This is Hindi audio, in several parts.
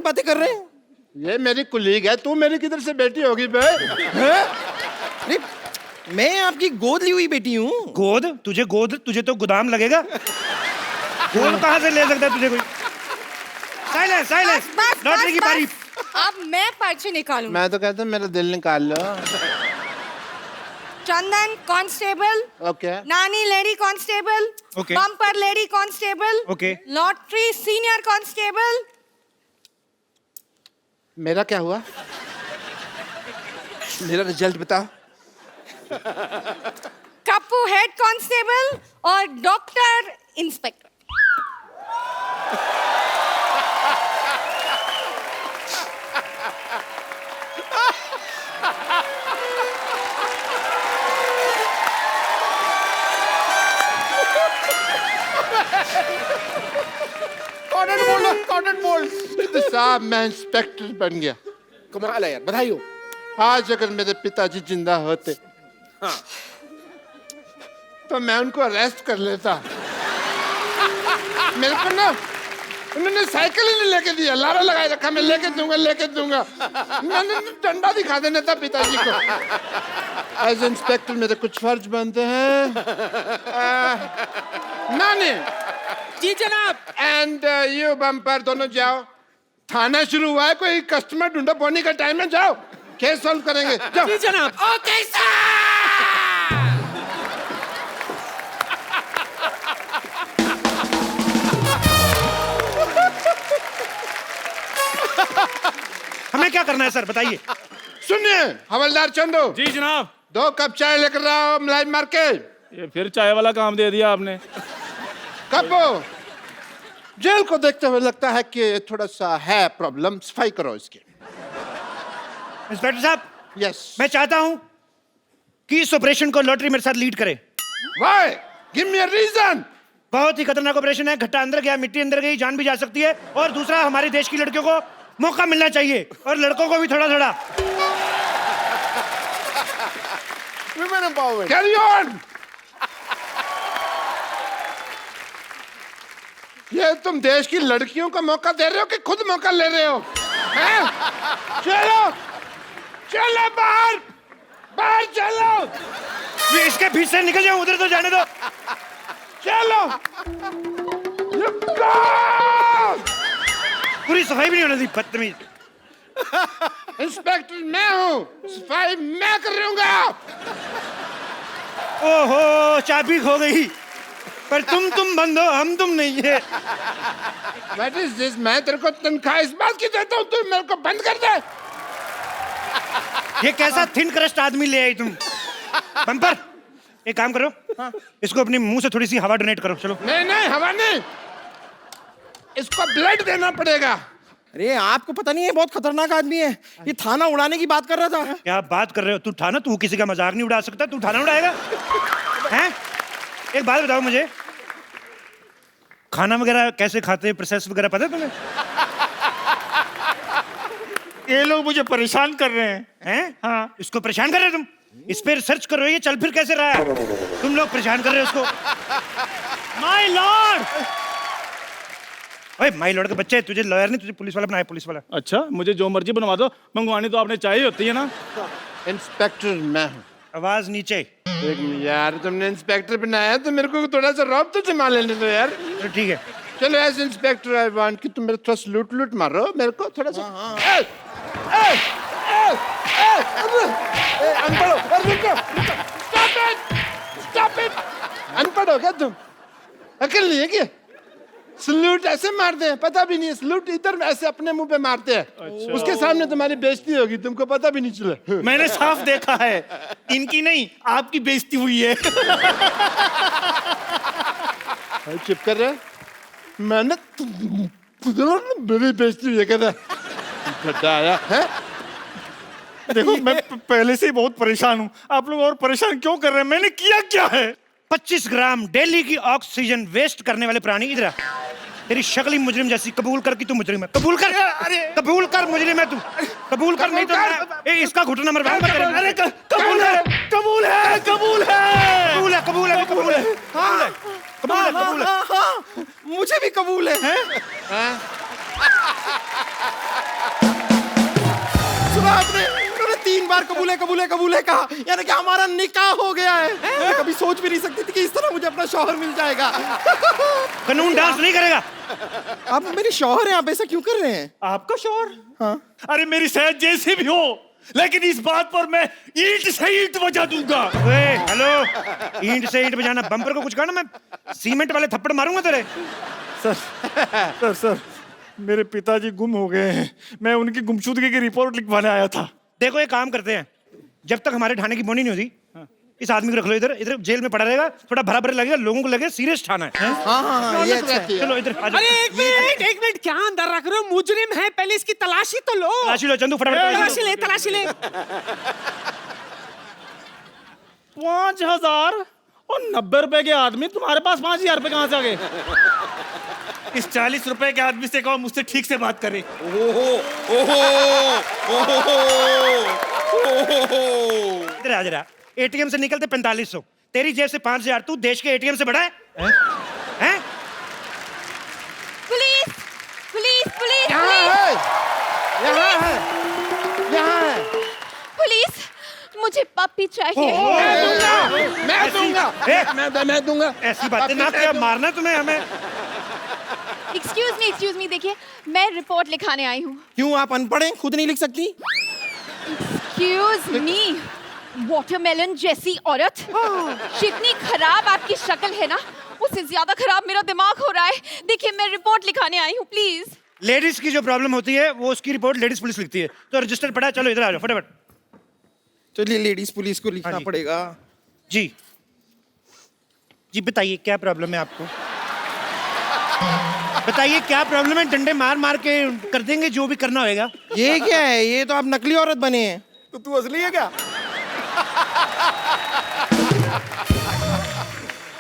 बातें कर रहे हैं? ये मेरी कुलीग है, तू मेरी किधर से बेटी होगी बे? अरे मैं आपकी गोद ली हुई बेटी हूँ। गोद? तुझे तो गोदाम लगेगा। गोद कहाँ से ले सकता है तुझे कोई? साइलेंस साइलेंस, लॉटरी की बारी। अब मैं पर्ची निकालूं। मैं तो कहता हूँ मेरा दिल निकाल लो। चंदन कांस्टेबल, ओके। नानी lady constable, okay. Bumper lady constable, okay. Lottery senior constable. मेरा क्या हुआ? मेरा रिजल्ट बताओ। कप्पू हेड कांस्टेबल और डॉक्टर इंस्पेक्टर। कॉटन बोल। तो साहब मैं इंस्पेक्टर बन गया। कमाल है यार, बधाई हो। आज अगर मेरे पिताजी जिंदा होते तो मैं उनको अरेस्ट कर लेता। मेरे को ना उन्होंने साइकिल ही नहीं लेके दिया, लारा लगाए रखा, मैं लेके दूंगा। मैंने डंडा दिखा देना था पिताजी को। एज इंस्पेक्टर मेरे कुछ फर्ज बनते हैं। नानी जी जनाब। एंड यू बम्पर दोनों जाओ, थाना शुरू हुआ है, कोई कस्टमर ढूंढो, बोनी का टाइम है, जाओ केस सॉल्व करेंगे। जाओ। जी जनाब। Okay sir. हमें क्या करना है सर, बताइए। सुनिए हवलदार चंदू, जी जनाब। 2 कप चाय लेकर आओ मलाई मार के। ये फिर चाय वाला काम दे दिया आपने। कब जेल को देखते हुए लगता है कि थोड़ा सा है प्रॉब्लम, सफाई करो इसकी। इंस्पेक्टर साहब, यस। मैं चाहता हूं कि इस ऑपरेशन को लॉटरी मेरे साथ लीड करे। Why? Give me a reason. बहुत ही खतरनाक ऑपरेशन है, घट्टा अंदर गया, मिट्टी अंदर गई, जान भी जा सकती है। और दूसरा, हमारे देश की लड़कियों को मौका मिलना चाहिए और लड़कों को भी थोड़ा थोड़ा। Women empowerment. Carry on. ये तुम देश की लड़कियों को मौका दे रहे हो कि खुद मौका ले रहे हो? हैं? चलो बाहर चलो। ये इसके बीच से निकल जाओ, उधर तो जाने दो। चलो। पूरी सफाई भी नहीं होने दी, बदतमीज। इंस्पेक्टर मैं हूँ, सफाई मैं करूंगा। ओहो, चाबी खो गई। पर तुम बंद हो, हम तुम नहीं है। What is this? मैं तेरे को तनख्वाह इस बात की देता हूँ, तू मेरे को बंद कर दे। ये कैसा थिन क्रस्ट आदमी ले आई तुम? बम्पर, एक काम करो, इसको अपने मुंह से थोड़ी सी हवा डोनेट करो। चलो। नहीं हवा नहीं, इसको ब्लड देना पड़ेगा। अरे आपको पता नहीं है, बहुत खतरनाक आदमी है। ये थाना उड़ाने की बात कर रहा था। क्या बात कर रहे हो? तू थाना, तू किसी का मजाक नहीं उड़ा सकता, तू थाना उड़ाएगा? हैं? एक बात बताओ मुझे, खाना वगैरह कैसे खाते हैं, प्रोसेस वगैरह पता है तुम्हें? ये लोग मुझे परेशान कर रहे हैं। हाँ, इसको परेशान कर रहे हो तुम? इस पे रिसर्च करो, ये चल फिर कैसे रहा है? तुम लोग परेशान कर रहे हो इसको। My Lord. ओए माय लॉर्ड के बच्चे, तुझे लॉयर नहीं, तुझे पुलिस वाला बनाया, पुलिस वाला। अच्छा, मुझे जो मर्जी बनवा दो, मंगवानी तो आपने चाहिए होती है ना। इंस्पेक्टर मैं हूँ। आवाज नीचे। एक यार तुमने इंस्पेक्टर बनाया तो मेरे को थोड़ा सा रौब तो जमा लेने दो यार। तो ठीक है, चलो एज इंस्पेक्टर आई वांट कि तुम मेरे थोड़ा लूट मारो, मेरे को थोड़ा सा। Stop it. अनपढ़ हो क्या तुम? अकल नहीं है क्या? सलूट ऐसे मारते हैं, पता भी नहीं है। सलूट इधर ऐसे अपने मुंह पे मारते हैं। अच्छा। उसके सामने तुम्हारी बेइज्जती होगी, तुमको पता भी नहीं चला। मैंने साफ देखा है, इनकी नहीं आपकी बेइज्जती हुई है। चुप कर रहे, मैंने मेरी बेइज्जती हुई है कहता आया है। देखो मैं पहले से ही बहुत परेशान हूँ, आप लोग और परेशान क्यों कर रहे हैं? मैंने किया क्या है? 25 ग्राम डेली की ऑक्सीजन वेस्ट करने वाले प्राणी इधर आ। तेरी शक्ल ही मुजरिम जैसी, कबूल कर कि तू मुजरिम है। कबूल कर, अरे कबूल कर, मुजरिम है तू। कबूल कर, नहीं तो इसका घुटना मर जाएगा। अरे कबूल है, कबूल है, कबूल है, कबूल है, कबूल है, कबूल है, हाँ, कबूल है, कबूल है। मुझे भी कबूल है। सुना आपने? उन्होंने 3 बार कबूले कबूले कबूले कहा, यानी कि हमारा निकाह हो गया है। मैं कभी सोच भी नहीं सकती थी कि इस तरह मुझे अपना शौहर मिल जाएगा। कानून डांस नहीं करेगा। आप मेरी शौहर हैं, आप ऐसा क्यों कर रहे हैं? आपका शौहर? हाँ। अरे मेरी सेहत जैसी भी हो, लेकिन इस बात पर मैं ईंट से ईंट बजा दूंगा। हेलो, ईंट से ईंट बजाना, बम्पर को कुछ कहना, मैं सीमेंट वाले थप्पड़ मारूंगा तेरे। सर मेरे पिताजी गुम हो गए हैं, मैं उनकी गुमशुदगी की रिपोर्ट लिखवाने आया था। देखो एक काम करते हैं, जब तक हमारे थाने की बोनी नहीं होती, इस आदमी को रख लो इधर, इधर जेल में पड़ा रहेगा, थोड़ा भरा भरा लगेगा, लोगों को लगे सीरियस थाना है। हाँ, ये अच्छा है। चलो इधर आ जाओ। अरे एक मिनट क्या अंदर रख रहे हो? मुजरिम है, पहले इसकी तलाशी तो लो। तलाशी लो चंदू, फटाफट तलाशी ले। 5000 और 90 रुपए के आदमी, तुम्हारे पास 5000 रुपए कहाँ से आ गए? इस 40 रुपए के आदमी से कहो मुझसे ठीक से बात करे। इधर आ जरा। एटीएम से निकलते 4500, तेरी जेब से 5000, तू देश के एटीएम से बड़ा है? हैं? पुलिस पुलिस पुलिस यहाँ पुलिस है, यहाँ है, यहाँ है। पुलिस, मुझे पप्पी चाहिए। मैं दूंगा। ऐसी बातें ना क्या, मारना तुम्हें हमें। एक्सक्यूज मी, देखिए मैं रिपोर्ट लिखाने आई हूँ। क्यों, आप अनपढ़ हैं, खुद नहीं लिख सकती? एक्सक्यूज मी, वाटरमेलन जैसी औरत, जितनी खराब आपकी शक्ल है ना, उससे ज्यादा खराब मेरा दिमाग हो रहा है। देखिए मैं रिपोर्ट लिखाने आई हूँ, प्लीज। लेडीज की जो प्रॉब्लम होती है वो उसकी रिपोर्ट लेडीज पुलिस लिखती है, तो रजिस्टर पड़ा है, चलो इधर आ जाओ फटाफट। चलिए लेडीज पुलिस को लिखना हाँ जी। पड़ेगा। जी जी बताइए क्या प्रॉब्लम है आपको? बताइए क्या प्रॉब्लम है, डंडे मार मार के कर देंगे जो भी करना होगा। ये क्या है? ये तो आप नकली औरत बने हैं। तो तू असली है क्या?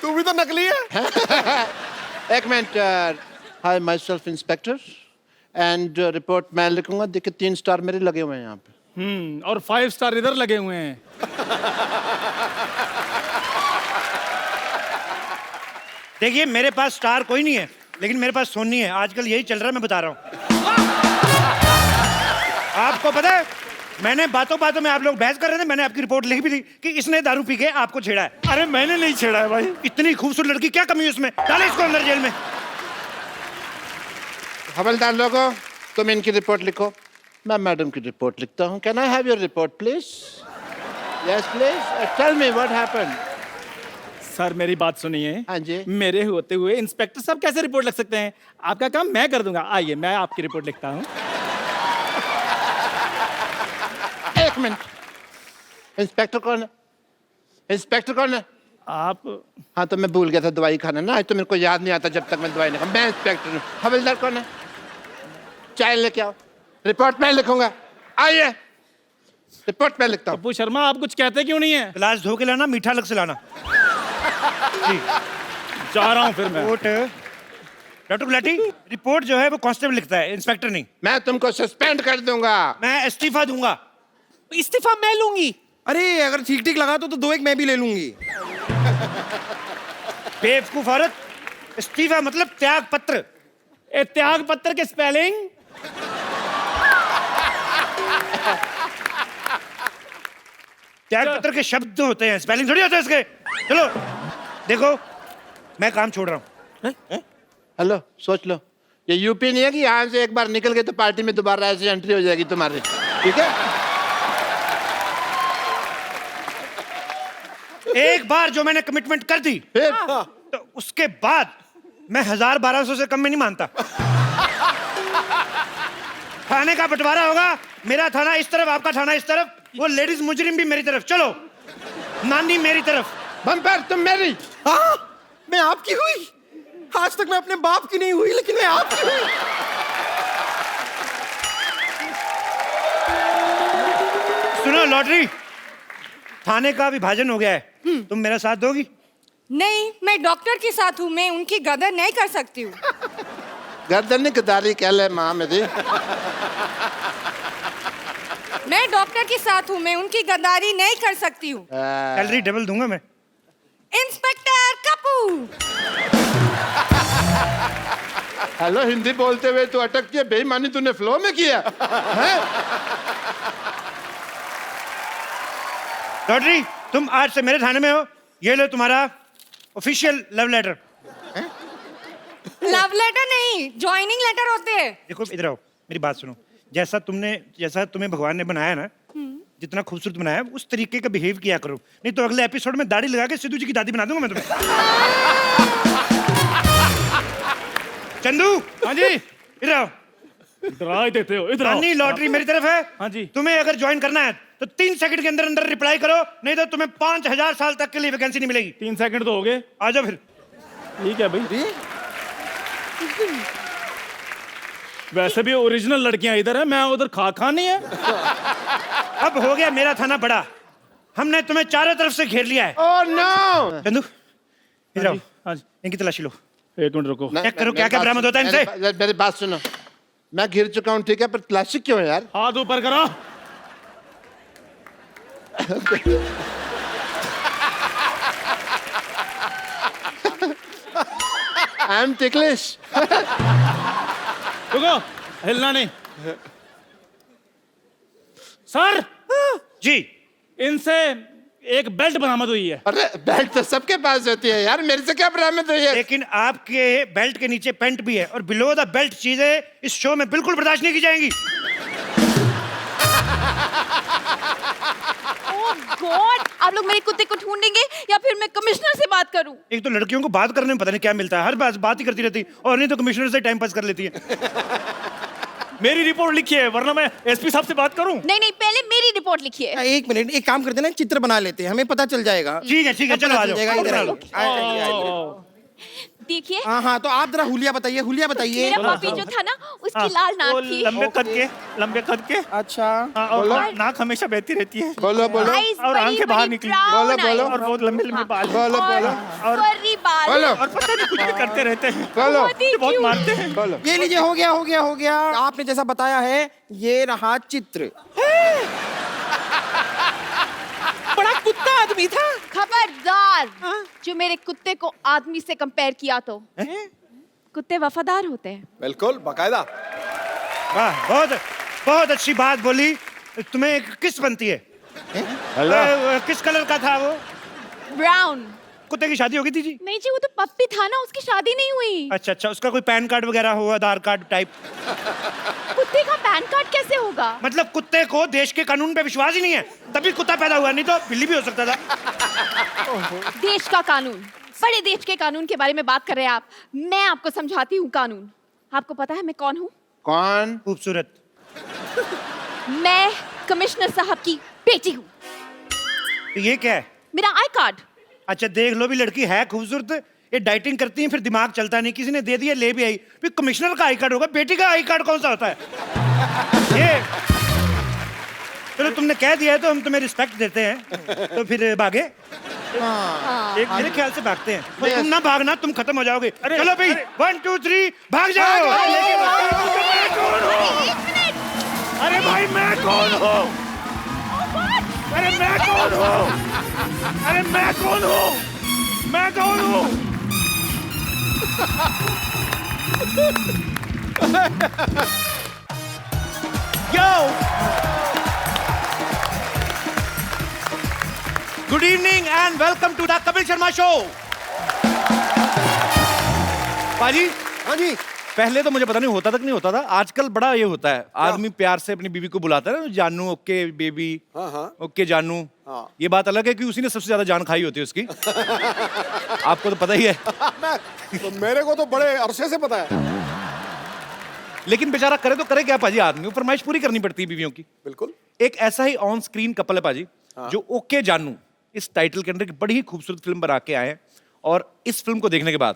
तू भी तो नकली है। एक minute. Hi, my self inspector, and report मैं लिखूंगा। देखिए 3 स्टार मेरे लगे हुए हैं यहाँ पे। और 5 स्टार इधर लगे हुए हैं। देखिए मेरे पास स्टार कोई नहीं है, लेकिन मेरे पास सोनी है, आजकल यही चल रहा है, मैं बता रहा हूँ। आपको पता है, मैंने बातों बातों में, आप लोग बहस कर रहे थे, मैंने आपकी रिपोर्ट लिख भी दी कि इसने दारू पी के आपको छेड़ा है। अरे मैंने नहीं छेड़ा है भाई। इतनी खूबसूरत लड़की, क्या कमी है उसमें? डालो इसको अंदर जेल में। हवलदार लोगों, तुम इनकी रिपोर्ट लिखो, मैं मैडम की रिपोर्ट लिखता हूँ। Can I have your report please? Yes please, tell me what happened. Sir मेरी बात सुनिए। हाँ जी। मेरे होते हुए इंस्पेक्टर साहब कैसे रिपोर्ट लिख सकते हैं? आपका काम मैं कर दूंगा। आइए मैं आपकी रिपोर्ट लिखता हूँ। एक मिनट, इंस्पेक्टर कौन है? इंस्पेक्टर कौन है? आप? हाँ तो मैं भूल गया था दवाई खाना ना, आज तो मेरे को याद नहीं आता जब तक मैं दवाई नहीं खा। मैं इंस्पेक्टर हूँ। हवलदार कौन है? चाय लेके आओ, रिपोर्ट मैं लिखूंगा। आइए, रिपोर्ट मैं लिखता हूँ। पप्पू शर्मा आप कुछ कहते क्यों नहीं है? गिलास धो के लाना, मीठा अलग से लाना। जी जा रहा हूँ फिर मैं। रिपोर्ट डॉक्टर गुलाटी, रिपोर्ट जो है वो कांस्टेबल लिखता है, इंस्पेक्टर नहीं। मैं तुमको सस्पेंड कर दूंगा। मैं इस्तीफा दूंगा। इस्तीफा मैं लूंगी। अरे अगर ठीक ठीक लगा तो 2 एक मैं भी ले लूंगी। बेवकूफ औरत, इस्तीफा मतलब त्याग पत्र। ए त्याग पत्र के स्पेलिंग? त्याग पत्र के शब्द होते हैं, स्पेलिंग थोड़ी होता है इसके। चलो देखो, मैं काम छोड़ रहा हूँ। हेलो, सोच लो, ये यूपी नहीं है कि यहाँ से एक बार निकल गए तो पार्टी में दोबारा ऐसे एंट्री हो जाएगी तुम्हारी। ठीक है? एक बार जो मैंने कमिटमेंट कर दी, फिर तो उसके बाद मैं 1000-1200 से कम में नहीं मानता। थाने का बंटवारा होगा, मेरा थाना इस तरफ, आपका थाना इस तरफ, वो लेडीज मुजरिम भी मेरी तरफ। चलो, नानी मेरी तरफ। बम्पर तुम मेरी। हाँ, मैं आपकी हुई। आज तक मैं अपने बाप की नहीं हुई, लेकिन मैं आपकी हुई। सुनो लॉटरी, थाने का विभाजन हो गया है, तुम मेरा साथ दोगी? नहीं, मैं डॉक्टर के साथ हूँ, मैं उनकी गदर नहीं कर सकती हूँ। गर्दन गदारी कह ले माँ मेरी। मैं डॉक्टर के साथ हूँ, मैं उनकी गद्दारी नहीं कर सकती हूँ। सैलरी डबल दूंगा मैं। इंस्पेक्टर कपूर। हेलो, हिंदी बोलते हुए तू अटक के बेईमानी तूने फ्लो में किया है? लॉटरी, तुम आज से मेरे थाने में हो। ये लो तुम्हारा official love letter. Love letter नहीं, ज्वाइनिंग लेटर होते हैं। देखो इधर आओ, मेरी बात सुनो। जैसा तुम्हें भगवान ने बनाया ना, जितना खूबसूरत बनाया उस तरीके का बिहेव किया करो, नहीं तो अगले एपिसोड में दाढ़ी लगा के सिद्धू जी की दादी बना दूंगा मैं तुम्हें। चंदू। हाँ जी। इधर आओ। डरा ही देते हो, इधर आओ। नहीं, लॉटरी मेरी तरफ है। हाँ जी। तुम्हें अगर ज्वाइन करना है तो 3 सेकंड के अंदर अंदर रिप्लाई करो, नहीं तो तुम्हें 5000 साल तक के लिए वैकेंसी नहीं मिलेगी। 3 सेकंड तो हो गए। आ जाओ फिर। ठीक है भाई। वैसे भी ओरिजिनल लड़कियां इधर है, मैं उधर खा नहीं है। अब हो गया मेरा थाना बड़ा, हमने तुम्हें चारों तरफ से घेर लिया है। Oh no. चंदू इधर आओ, हाँ जी। इनकी तलाशी लो। 1 मिनट रुको। चेक करो क्या क्या बरामद होता है इनसे। मेरी बात सुनो, मैं घिर चुका हूँ ठीक है, पर तलाशी क्यों है यार? हाथ ऊपर करो। I am ticklish. रुको, हिलना नहीं। सर जी, इनसे एक बेल्ट बरामद हुई है। अरे बेल्ट तो सबके पास होती है यार, मेरे से क्या बरामद हुई है? लेकिन आपके बेल्ट के नीचे पैंट भी है और बिलो द बेल्ट चीजें इस शो में बिल्कुल बर्दाश्त नहीं की जाएंगी। ओह गॉड, आप लोग मेरे कुत्ते को ढूंढेंगे या फिर मैं कमिश्नर से बात करूं? एक तो लड़कियों को बात करने में पता नहीं क्या मिलता है, हर बात ही करती रहती, और नहीं तो कमिश्नर से टाइम पास कर लेती है। मेरी रिपोर्ट लिखी है, वरना मैं एसपी साहब से बात करूं। नहीं नहीं, पहले मेरी रिपोर्ट लिखिए। 1 मिनट, एक काम करते हैं ना, चित्र बना लेते हैं, हमें पता चल जाएगा। ठीक है चलो आ चल जाएगा, जाओ। इधर आइए। देखिए, हाँ हाँ, तो आप जरा हुलिया बताइए, हुलिया बताइए। मेरा पपी जो था ना, उसकी लाल वो नाक थी। लंबे कद के अच्छा, और नाक हमेशा बहती रहती है। बोलो बोलो Eyes और बड़ी आंखें बाहर बड़ी निकली। brown बोलो, eyes। बोलो। और बहुत लंबे लंबे बाल। बोलो बोलो और furry बाल। बोलो और पता नहीं कुछ भी करते रहते हैं। बोलो बहुत ही बहुत cute। मारते हैं। बोलो। ये लीजिए, हो गया हो गया हो गया। आपने जैसा बताया है, ये रहा चित्र। बड़ा कुत्ता आदमी था। खबरदार, जो मेरे कुत्ते को आदमी से कंपेयर किया तो कुत्ते वफादार होते हैं। बिल्कुल बाकायदा। वाह, बहुत बहुत अच्छी बात बोली। तुम्हें किस बनती है? किस कलर का था वो? ब्राउन। कुत्ते की शादी होगी थी जी? नहीं जी, वो तो पप्पी था ना, उसकी शादी नहीं हुई। अच्छा, उसका कोई पैन कार्ड वगैरह हो, आधार कार्ड टाइप? कुत्ते का पैन कार्ड कैसे होगा? मतलब कुत्ते को देश के कानून पे विश्वास ही नहीं है, तभी कुत्ता पैदा हुआ, नहीं तो बिल्ली भी हो सकता था। देश का कानून, बड़े देश के कानून के बारे में बात कर रहे हैं आप। मैं आपको समझाती हूँ कानून। आपको पता है मैं कौन हूँ? कौन? खूबसूरत। मैं कमिश्नर साहब की बेटी हूँ। तो ये क्या है? मेरा आई कार्ड। अच्छा देख लो, भी लड़की है खूबसूरत, ये डाइटिंग करती है, फिर दिमाग चलता नहीं, किसी ने दे दिया, ले भी आई। फिर कमिश्नर का आई कार्ड होगा, बेटी का आई कार्ड कौन सा होता है? ये चलो तुमने कह दिया है तो हम तुम्हें रिस्पेक्ट देते हैं, तो फिर भागे। एक मेरे ख्याल से भागते हैं। पर तुम ना भागना, तुम खत्म हो जाओगे। चलो भाई, 1 2 3 भाग जाओ। अरे भाई मैं कौन हूँ? अरे मैं कौन हूँ? अरे मैं कौन हूँ? मैं कौन हूँ? Yo! Good evening and welcome to the Kapil Sharma show. पाजी, हाँ जी। पहले तो मुझे पता नहीं होता तक नहीं होता था, आजकल बड़ा ये होता है, आदमी प्यार से अपनी बीवी को बुलाता है ना, जानू, ओके बेबी, ओके जानू। ये बात अलग है कि उसी ने सबसे ज्यादा जान खाई होती है उसकी। आपको तो पता ही है। तो मेरे को तो बड़े अरसे से पता है। लेकिन बेचारा करे तो करे क्या पाजी, आदमी को फरमाइश पूरी करनी पड़ती है बीवियों की। बिल्कुल। एक ऐसा ही ऑन स्क्रीन कपल है पाजी, जो ओके जानू इस टाइटल के अंदर एक बड़ी ही खूबसूरत फिल्म बना के आए हैं, और इस फिल्म को देखने के बाद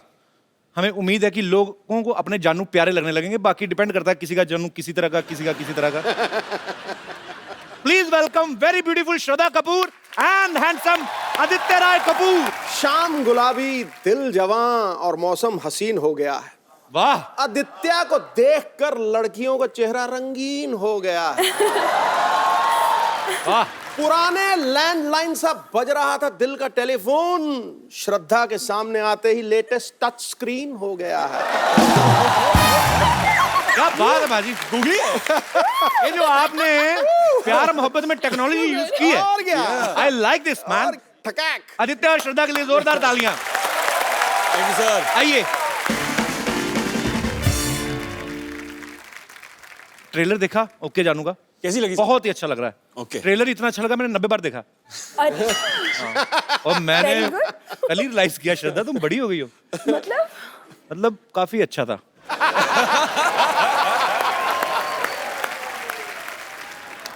हमें उम्मीद है कि लोगों को अपने जानू प्यारे लगने लगेंगे। बाकी डिपेंड करता है, किसी का जानू किसी तरह का, किसी का किसी तरह का। Please welcome very beautiful Shraddha Kapoor and handsome Aditya Roy Kapoor. शाम गुलाबी, दिल जवां और मौसम हसीन हो गया है। वाह, आदित्य को देखकर लड़कियों का चेहरा रंगीन हो गया है। वाह, पुराने लैंडलाइन सा बज रहा था दिल का टेलीफोन, श्रद्धा के सामने आते ही लेटेस्ट टच स्क्रीन हो गया है। क्या बात है बाजी, गूगली ये जो आपने प्यार मोहब्बत में टेक्नोलॉजी यूज की है, और क्या? I like this man. ठकैक। आदित्य और श्रद्धा के लिए जोरदार तालियां। Thank you sir. आइए, ट्रेलर देखा ओके जानू का? कैसी लगी? बहुत ही अच्छा लग रहा है। ओके। ट्रेलर इतना अच्छा लगा मैंने 90 बार देखा। और मैंने कल ही रियलाइज किया श्रद्धा तुम बड़ी हो गई हो। मतलब काफी अच्छा था।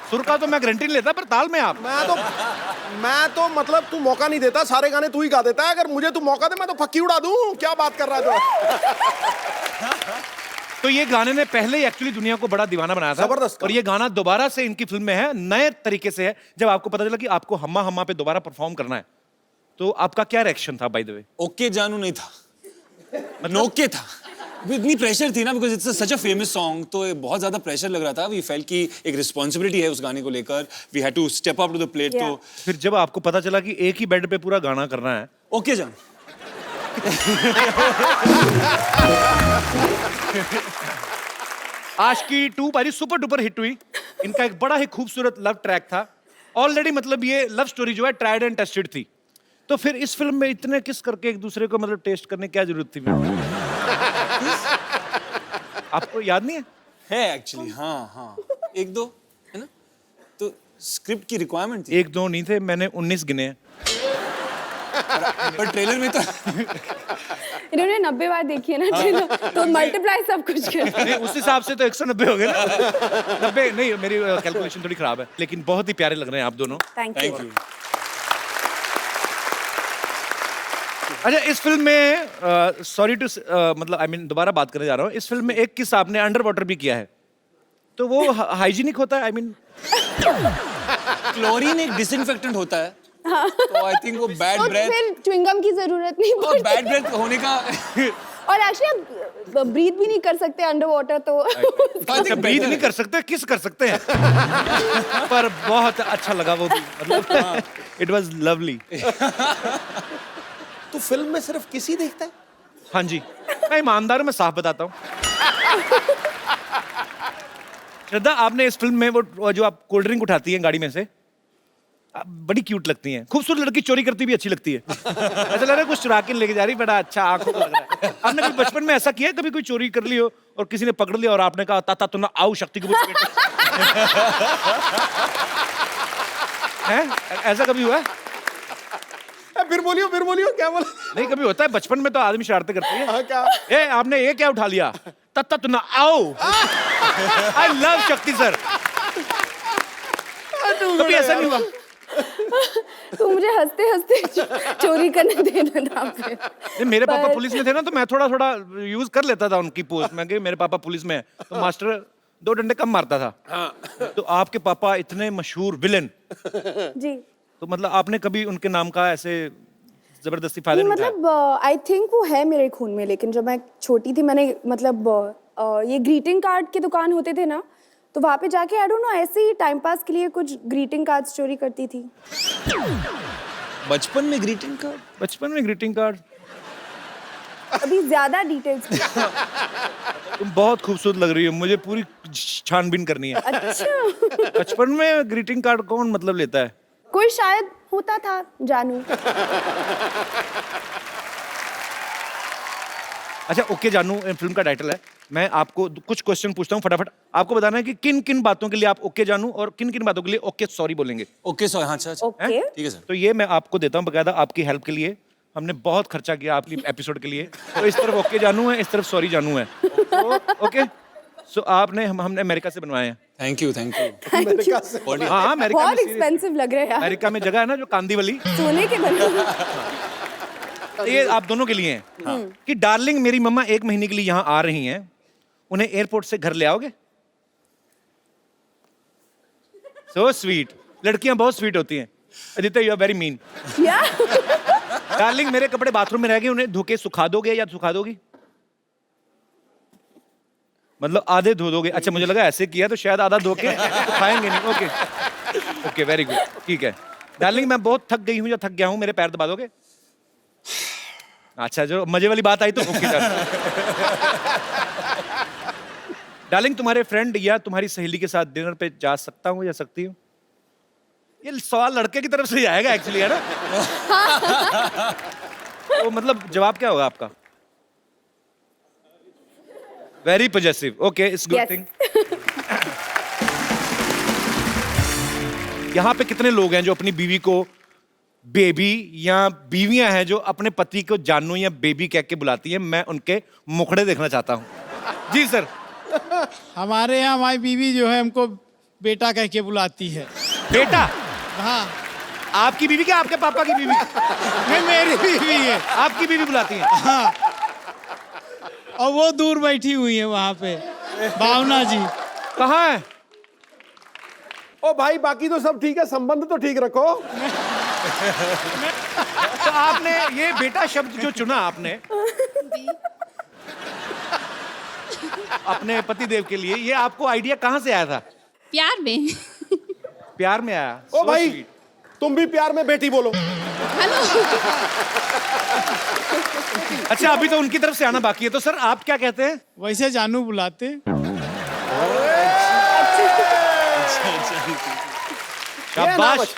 सुर का तो मैं गारंटी नहीं लेता, पर ताल में आप। मैं तो मतलब तू मौका नहीं देता, सारे गाने तू ही गा देता है। अगर मुझे तू मौका दे मैं तो फक्की उड़ा दूं। क्या बात कर रहा है तू? तो ये गाने ने पहले ही एक्चुअली दुनिया को बड़ा दीवाना बनाया था। जबरदस्त। और ये गाना दोबारा से इनकी फिल्म में है, नए तरीके से है। जब आपको पता चला कि आपको हम्मा हम्मा पे दोबारा परफॉर्म करना है, तो आपका क्या रिएक्शन था बाय द वे? ओके जानू नहीं था, मतलब ओके था। इतनी प्रेशर थी ना, because it's such a famous song, तो बहुत ज्यादा प्रेशर लग रहा था। वी फेल्ट कि एक रिस्पॉन्सिबिलिटी है उस गाने को लेकर, we had to step up to the plate. तो फिर जब आपको पता चला कि एक ही बेड पे पूरा गाना करना है, ओके जानू आशिकी 2 भाई सुपर डुपर हिट हुई। इनका एक बड़ा ही खूबसूरत लव ट्रैक था ऑलरेडी। मतलब ये लव स्टोरी जो है ट्राइड एंड टेस्टेड थी। तो फिर इस फिल्म में इतने किस करके एक दूसरे को मतलब टेस्ट करने की क्या जरूरत थी? आपको याद नहीं है एक्चुअली? हाँ हाँ, एक दो है ना, तो स्क्रिप्ट की रिक्वायरमेंट थी। एक दो नहीं थे, मैंने 19 गिने हैं। पर ट्रेलर में तो इन्होंने 90 बार देखी है ना ट्रेलर, तो मल्टीप्लाई सब कुछ कर। नहीं, उस हिसाब से तो 190 हो गए ना। 90 नहीं, मेरी कैलकुलेशन थोड़ी खराब है, लेकिन बहुत ही प्यारे लग रहे हैं आप दोनों। Thank thank you. यू। अच्छा, इस फिल्म में सॉरी टू मतलब आई मीन दोबारा बात करने जा रहा हूँ। इस फिल्म में एक किस आपने अंडर वाटर भी किया है, तो वो हाइजीनिक होता है? आई मीन क्लोरीन एक डिसइंफेक्टेंट होता है, तो आई थिंक वो बैड तो ब्रेथ फिर च्युइंगम की जरूरत नहीं और पड़ती। बैड ब्रेथ होने का और एक्चुअली आप ब्रीथ भी नहीं कर सकते अंडर वाटर, तो अच्छा, ब्रीथ नहीं कर सकते, किस कर सकते हैं। पर बहुत अच्छा लगा वो भी, मतलब इट वाज लवली। तू फिल्म में सिर्फ किसी देखता है? हाँ जी, मैं ईमानदार हूं, मैं साफ बताता हूँ। श्रद्धा, आपने इस फिल्म में वो जो आप कोल्ड ड्रिंक उठाती हैं गाड़ी में से, आप बड़ी क्यूट लगती हैं। खूबसूरत लड़की चोरी करती भी अच्छी लगती है। ऐसा लग रहा है कुछ चुरा के लेके जा रही, बड़ा अच्छा आंखों को लग रहा है। आपने कभी बचपन में ऐसा किया है, कभी कोई चोरी कर ली हो और किसी ने पकड़ लिया और आपने कहा ताता तू ना आओ शक्ति की हैं? ऐसा कभी हुआ है? फिर बोलियो क्या बोला? नहीं, कभी होता है बचपन में तो आदमी शरारतें करती है। हाँ, क्या? ए, आपने ये क्या उठा लिया? तत्ता तू ना आओ। आई लव शक्ति सर। कभी ऐसा नहीं हुआ? तो मुझे हंसते हंसते चोरी करने देना था फिर। नहीं, मेरे पापा पुलिस में थे ना, तो मैं थोड़ा थोड़ा यूज कर लेता था उनकी पोस्ट में कि मेरे पापा पुलिस में है, तो मास्टर 2 डंडे कम मारता था। तो आपके पापा इतने मशहूर विलेन, जी, तो मतलब आपने कभी उनके नाम का ऐसे जबरदस्ती फायदा नहीं, नहीं उठाया? मतलब आई थिंक वो है मेरे खून में, लेकिन जब मैं छोटी थी मैंने मतलब ये ग्रीटिंग कार्ड के दुकान होते थे ना, तो वहाँ पे जाके आई डोंट नो ऐसे ही टाइम पास के लिए कुछ ग्रीटिंग कार्ड्स चोरी करती थी। बचपन में ग्रीटिंग कार्ड? बचपन में ग्रीटिंग कार्ड? अभी ज्यादा डिटेल्स। तुम बहुत खूबसूरत लग रही हो, मुझे पूरी छानबीन करनी है। अच्छा, बचपन में ग्रीटिंग कार्ड कौन मतलब लेता है? कोई शायद होता था, जानू। अच्छा, ओके जानू फिल्म का टाइटल है। मैं आपको कुछ क्वेश्चन पूछता हूँ, फटाफट आपको बताना है कि किन किन बातों के लिए आप ओके जानू और किन किन बातों के लिए ओके सॉरी बोलेंगे। ओके सॉरी, हाँ अच्छा अच्छा, ओके, ठीक है सर। तो ये मैं आपको देता हूँ बकायदा आपकी हेल्प के लिए। हमने बहुत खर्चा किया आपकी एपिसोड के लिए, तो इस तरफ ओके जानू है, इस तरफ सॉरी जानू है। तो ओके, सो आपने हमने अमेरिका से बनवाए हैं। Thank you thank you. हाँ, अमेरिका बहुत में एक्सपेंसिव लग रहे हैं यार, अमेरिका में जगह है ना जो कांदीवली, सोने के बने। ये आप दोनों के लिए हैं। कि डार्लिंग मेरी मम्मा 1 महीने के लिए यहाँ आ रही हैं, उन्हें एयरपोर्ट से घर ले आओगे? सो स्वीट, लड़कियां बहुत स्वीट होती हैं। Aditya, you are very mean. Darling मेरे कपड़े बाथरूम में रह गए, उन्हें धो के सुखा दोगे या सुखा दोगी? मतलब आधे धो दोगे? अच्छा, मुझे लगा ऐसे किया तो शायद आधा धो के सुखाएंगे नहीं। ओके ओके, वेरी गुड, ठीक है। डार्लिंग मैं बहुत थक गई हूँ या थक गया हूँ, मेरे पैर दबा दोगे? अच्छा, जो मजे वाली बात आई तो ओके। डार्लिंग, तुम्हारे फ्रेंड या तुम्हारी सहेली के साथ डिनर पे जा सकता हूँ या सकती हूँ? ये सवाल लड़के की तरफ से ही आएगा एक्चुअली, है ना? तो मतलब जवाब क्या होगा आपका? Very positive. Okay, it's good thing. यहाँ पे कितने लोग हैं जो अपनी बीवी को बेबी, या बीवियां हैं जो अपने पति को जानू या बेबी कह के बुलाती हैं? मैं उनके मुखड़े देखना चाहता हूँ। जी सर। हमारे यहाँ हमारी बीवी जो है हमको बेटा कह के बुलाती है। बेटा? हाँ। आपकी बीवी क्या आपके पापा की बीवी? नहीं, मेरी बीवी है। आपकी बीवी बुलाती है? हाँ। और वो दूर बैठी हुई है वहाँ पे, भावना जी। कहाँ है? ओ भाई, बाकी तो सब ठीक है, संबंध तो ठीक रखो। तो आपने ये बेटा शब्द जो चुना आपने अपने पति देव के लिए, ये आपको आइडिया कहाँ से आया था? प्यार में। प्यार में आया? ओ भाई, तुम भी प्यार में बेटी बोलो। अच्छा, अभी तो उनकी तरफ से आना बाकी है, तो सर आप क्या कहते हैं? वैसे जानू बुलाते। शाबाश,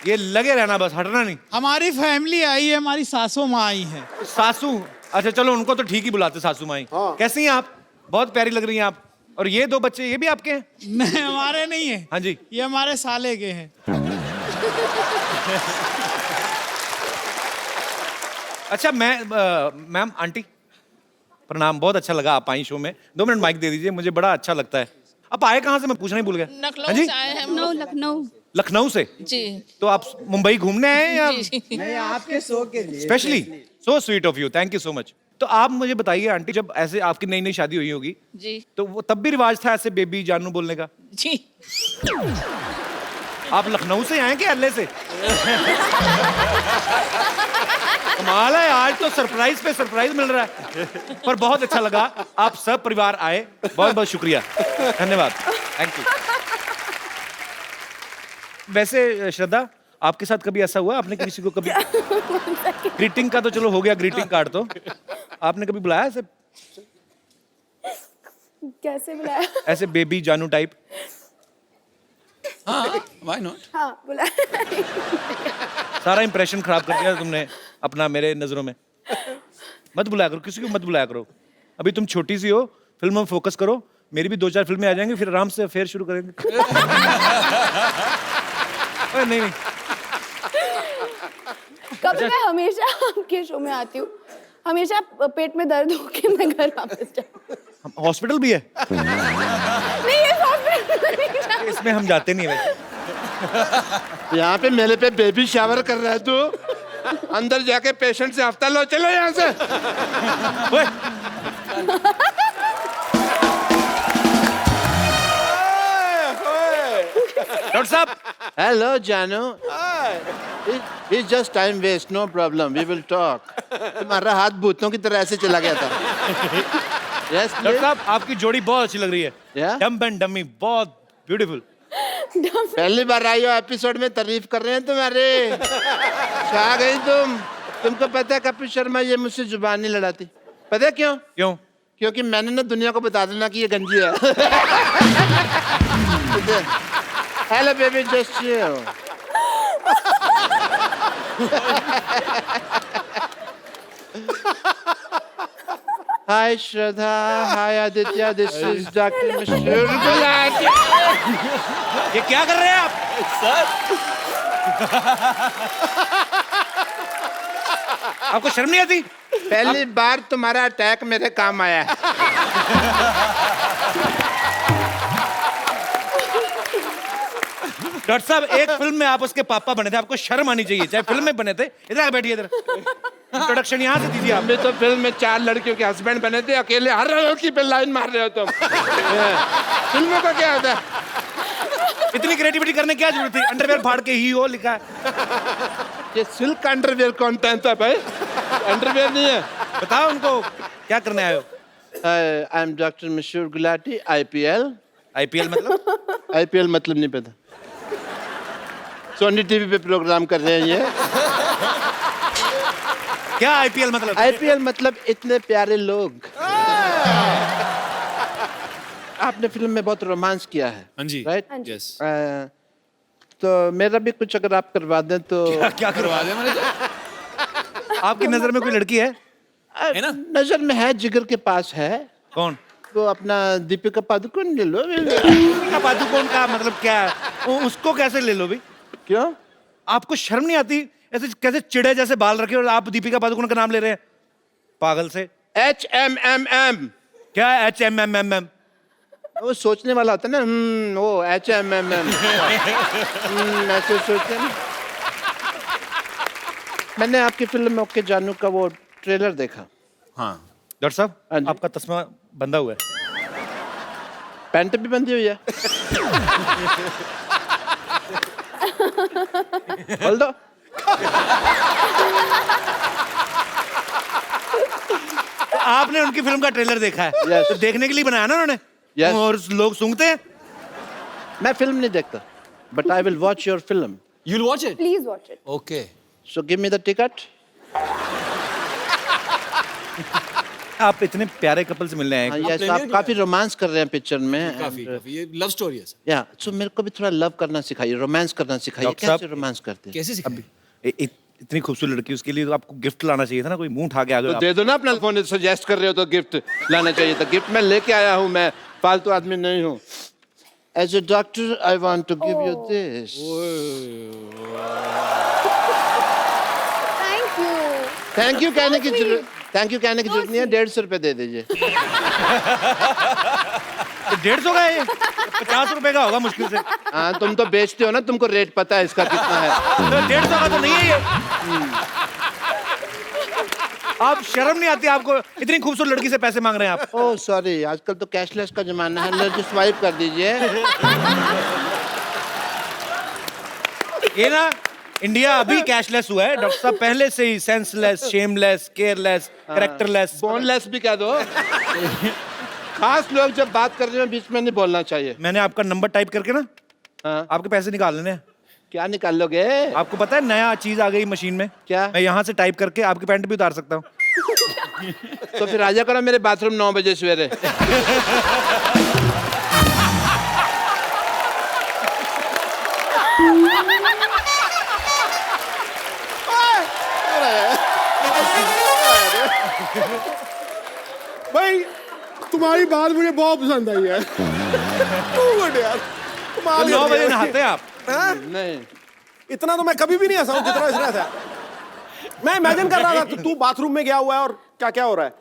ये लगे रहना, बस हटना नहीं। हमारी फैमिली आई है, हमारी सासू माँ आई है। सासू? अच्छा चलो, उनको तो ठीक ही बुलाते सासू माई। हाँ। कैसी हैं आप? बहुत प्यारी लग रही हैं आप। और ये दो बच्चे, ये भी आपके हैं? नहीं, हमारे नहीं है। हाँ जी। ये हमारे साले के हैं। अच्छा, मैम, आंटी प्रणाम, बहुत अच्छा लगा आप आई शो में। 2 मिनट माइक दे दीजिए, मुझे बड़ा अच्छा लगता है। आप आए कहाँ से, मैं पूछना ही भूल गया। लखनऊ से आए हैं हम लोग। लखनऊ। लखनऊ से? जी। तो आप मुंबई घूमने आए हैं या? नहीं, आपके शो के लिए specially. So sweet of you, thank you so much. तो आप मुझे बताइए आंटी, जब ऐसे आपकी नई नई शादी हुई होगी जी, तो वो तब भी रिवाज था ऐसे बेबी जानू बोलने का? जी। आप लखनऊ से आए कि अल्ले से? कमाल है, आज तो सरप्राइज पे सरप्राइज मिल रहा है। पर बहुत अच्छा लगा, आप सब परिवार आए, बहुत बहुत शुक्रिया, धन्यवाद, थैंक यू। वैसे श्रद्धा, आपके साथ कभी ऐसा हुआ, आपने किसी को कभी ग्रीटिंग का तो चलो हो गया, ग्रीटिंग कार्ड तो आपने कभी बुलाया ऐसे? कैसे बुलाया? ऐसे बेबी जानू टाइप? हाँ, why not? हाँ, बुलाया। सारा इंप्रेशन खराब कर दिया तुमने अपना मेरे नजरों में। मत बुलाया करो, किसी को मत बुलाया करो। अभी तुम छोटी सी हो, फिल्म में फोकस करो। मेरी भी 2-4 फिल्में आ जाएंगी, फिर आराम से अफेयर शुरू करेंगे। नहीं नहीं, कभी मैं हमेशा आपके शो में आती हूँ, हमेशा पेट में दर्द होके मैं घर वापस जाती हूँ। हॉस्पिटल भी है? नहीं, ये हॉस्पिटल नहीं जाती। इसमें हम जाते नहीं भाई। यहाँ पे मेरे पे बेबी शावर कर रहा है तू? अंदर जाके पेशेंट से हफ्ता लो, चलो यहाँ से। डॉक्टर साहब। हेलो जानू। It's just time waste, no problem. We will talk. तुम्हारा हाथ भूतों की तरह ऐसे चला गया था। Yes, डॉक्टर साहब, आपकी जोड़ी बहुत अच्छी लग रही है। Yeah? डम्ब एंड डमी, बहुत ब्यूटीफुल। पहली बार आई हो एपिसोड में, तारीफ कर रहे हैं तुम्हारे। छा गई तुम। तुमको पता है कपिल शर्मा ये मुझसे जुबान नहीं लड़ाती? पता है क्यों? क्यों? क्योंकि मैंने ना दुनिया को बता देना कि ये गंजी है। Hello baby, just chill. Hi Shraddha, hi Aditya, this is doctor मशहूर गुलाटी। ये क्या कर रहे हैं आप? आपको शर्म नहीं आती? पहली बार तुम्हारा अटैक मेरे काम आया है। डॉक्टर साहब, एक फिल्म में आप उसके पापा बने थे, आपको शर्म आनी चाहिए, चाहे फिल्म में बने थे। इधर आके बैठिए, इधर। इंट्रोडक्शन यहाँ से दीजिए आप। मैं तो फिल्म में 4 लड़कियों के हस्बैंड बने थे, अकेले हर लड़की पे लाइन मार रहे हो तुम। फिल्मों का क्या होता है? इतनी क्रिएटिविटी करने की क्या जरूरत थी? अंडरवेयर फाड़ के ही हो लिखा है। ये सिल्क अंडरवेयर कौन पहनता है भाई? अंडरवेयर नहीं है। बताओ उनको क्या करने आए हो? आई एम डॉक्टर मशहूर गुलाटी, IPL। IPL मतलब? IPL मतलब नहीं पता? सोनी टीवी पे प्रोग्राम कर रहे हैं ये। क्या IPL मतलब? IPL मतलब इतने प्यारे लोग। आपने फिल्म में बहुत रोमांस किया है। हाँ जी। राइट। यस। तो मेरा भी कुछ अगर आप करवा दें तो। क्या करवा दे मैंने तो? आपकी नजर में कोई लड़की है? है ना? नजर में है, जिगर के पास है। कौन? तो अपना दीपिका पादुकोण ले लो। दीपिका पादुकोण का मतलब क्या है? उसको कैसे ले लो भाई? क्यों? आपको शर्म नहीं आती? ऐसे कैसे चिड़े जैसे बाल रखे और आप दीपिका पादुकोण का नाम ले रहे हैं? पागल से। HMMM। क्या है HMMM? वो सोचने वाला होता है ना, वो HMMM। ऐसे सोचते हैं ना। मैंने आपकी फिल्म में ओके जानू का वो ट्रेलर देखा। हाँ। डॉक्टर हाँ साहब जी। आपका तस्मा बंधा हुआ है। पैंट भी बंधी हुई है। खोल दो। तो आपने उनकी फिल्म का ट्रेलर देखा है? Yes. तो देखने के लिए बनाया ना उन्होंने? Yes. और लोग सूंघते हैं? मैं फिल्म नहीं देखता, but I will watch your film. You'll watch it? Please watch it. Okay. So give me the ticket. आप इतने प्यारे कपल से मिलने आए। हाँ, यस, प्रीमियर आप की काफी रोमांस कर रहे हैं पिक्चर में। काफी ये लव स्टोरी है सर। या सो मेरे को भी थोड़ा लव करना सिखाइए, रोमांस करना सिखाइए। डॉक्टर साहब, कैसे रोमांस करते हैं? कैसे सिखाएं? इतनी खूबसूरत लड़की, उसके लिए तो आपको गिफ्ट लाना चाहिए था ना, कोई मुंह उठा के आ गए तो दे दो ना अपना फोन। सजेस्ट कर रहे हो तो गिफ्ट लाना चाहिए था। गिफ्ट मैं लेके आया हूँ, मैं फालतू आदमी नहीं हूँ। As a doctor I want to give you this. Thank you. Thank you कहने की जरूरत नहीं है। 150 रुपए दे दीजिए। 150 का है ये? 50 रुपए का होगा मुश्किल से। हाँ, तुम तो बेचते हो ना, तुमको रेट पता है इसका कितना है। तो 150 का तो नहीं है ये। आप शर्म नहीं आती आपको? इतनी खूबसूरत लड़की से पैसे मांग रहे हैं आप? ओह सॉरी, आजकल तो कैशलेस का जमाना है। लो स्वाइप कर दीजिए। ये ना, इंडिया अभी कैशलेस हुआ है डॉक्टर साहब, पहले से ही senseless, shameless, careless, characterless. Boneless भी कह दो। खास लोग जब बात कर रहे हैं बीच में नहीं बोलना चाहिए। मैंने आपका नंबर टाइप करके ना, हाँ। आपके पैसे निकाल लेने हैं। क्या निकाल लोगे? आपको पता है नया चीज आ गई मशीन में? क्या? मैं यहाँ से टाइप करके आपकी पैंट भी उतार सकता हूँ। तो फिर आजा करो मेरे बाथरूम 9 बजे सवेरे। भाई तुम्हारी बात मुझे बहुत पसंद आई है। यार कमाल 9 कर बजे दिया। नहाते हैं आप? नहीं, इतना तो मैं कभी भी नहीं हंसा हूं जितना इसने हंसा। मैं इमेजिन कर रहा था तू बाथरूम में गया हुआ है और क्या क्या हो रहा है।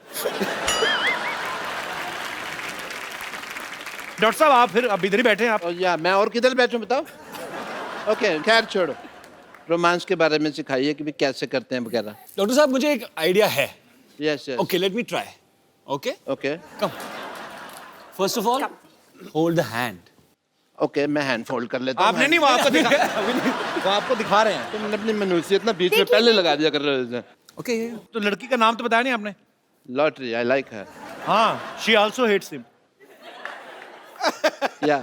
डॉक्टर साहब आप फिर अब इधर ही बैठे हैं आप? और या मैं और किधर बैठूं बताओ? ओके, खैर छोड़ो। रोमांस के बारे में सिखाइए कि भी कैसे करते हैं वगैरह। डॉक्टर साहब मुझे एक आइडिया है। Yes yes. Okay let me try. Okay okay come. First of all hold the hand. Okay, मैं हैंड फोल्ड कर लेता हूं। आपने नहीं, वो आपको दिखा, वो आपको दिखा रहे हैं। तुमने अपनी मनुष्यत ना बीच में पहले लगा दिया कर रहे हो। ओके तो लड़की का नाम तो बताया नहीं आपने? लॉटरी, आई लाइक हर। हाँ, शी आल्सो हेट्स हिम। या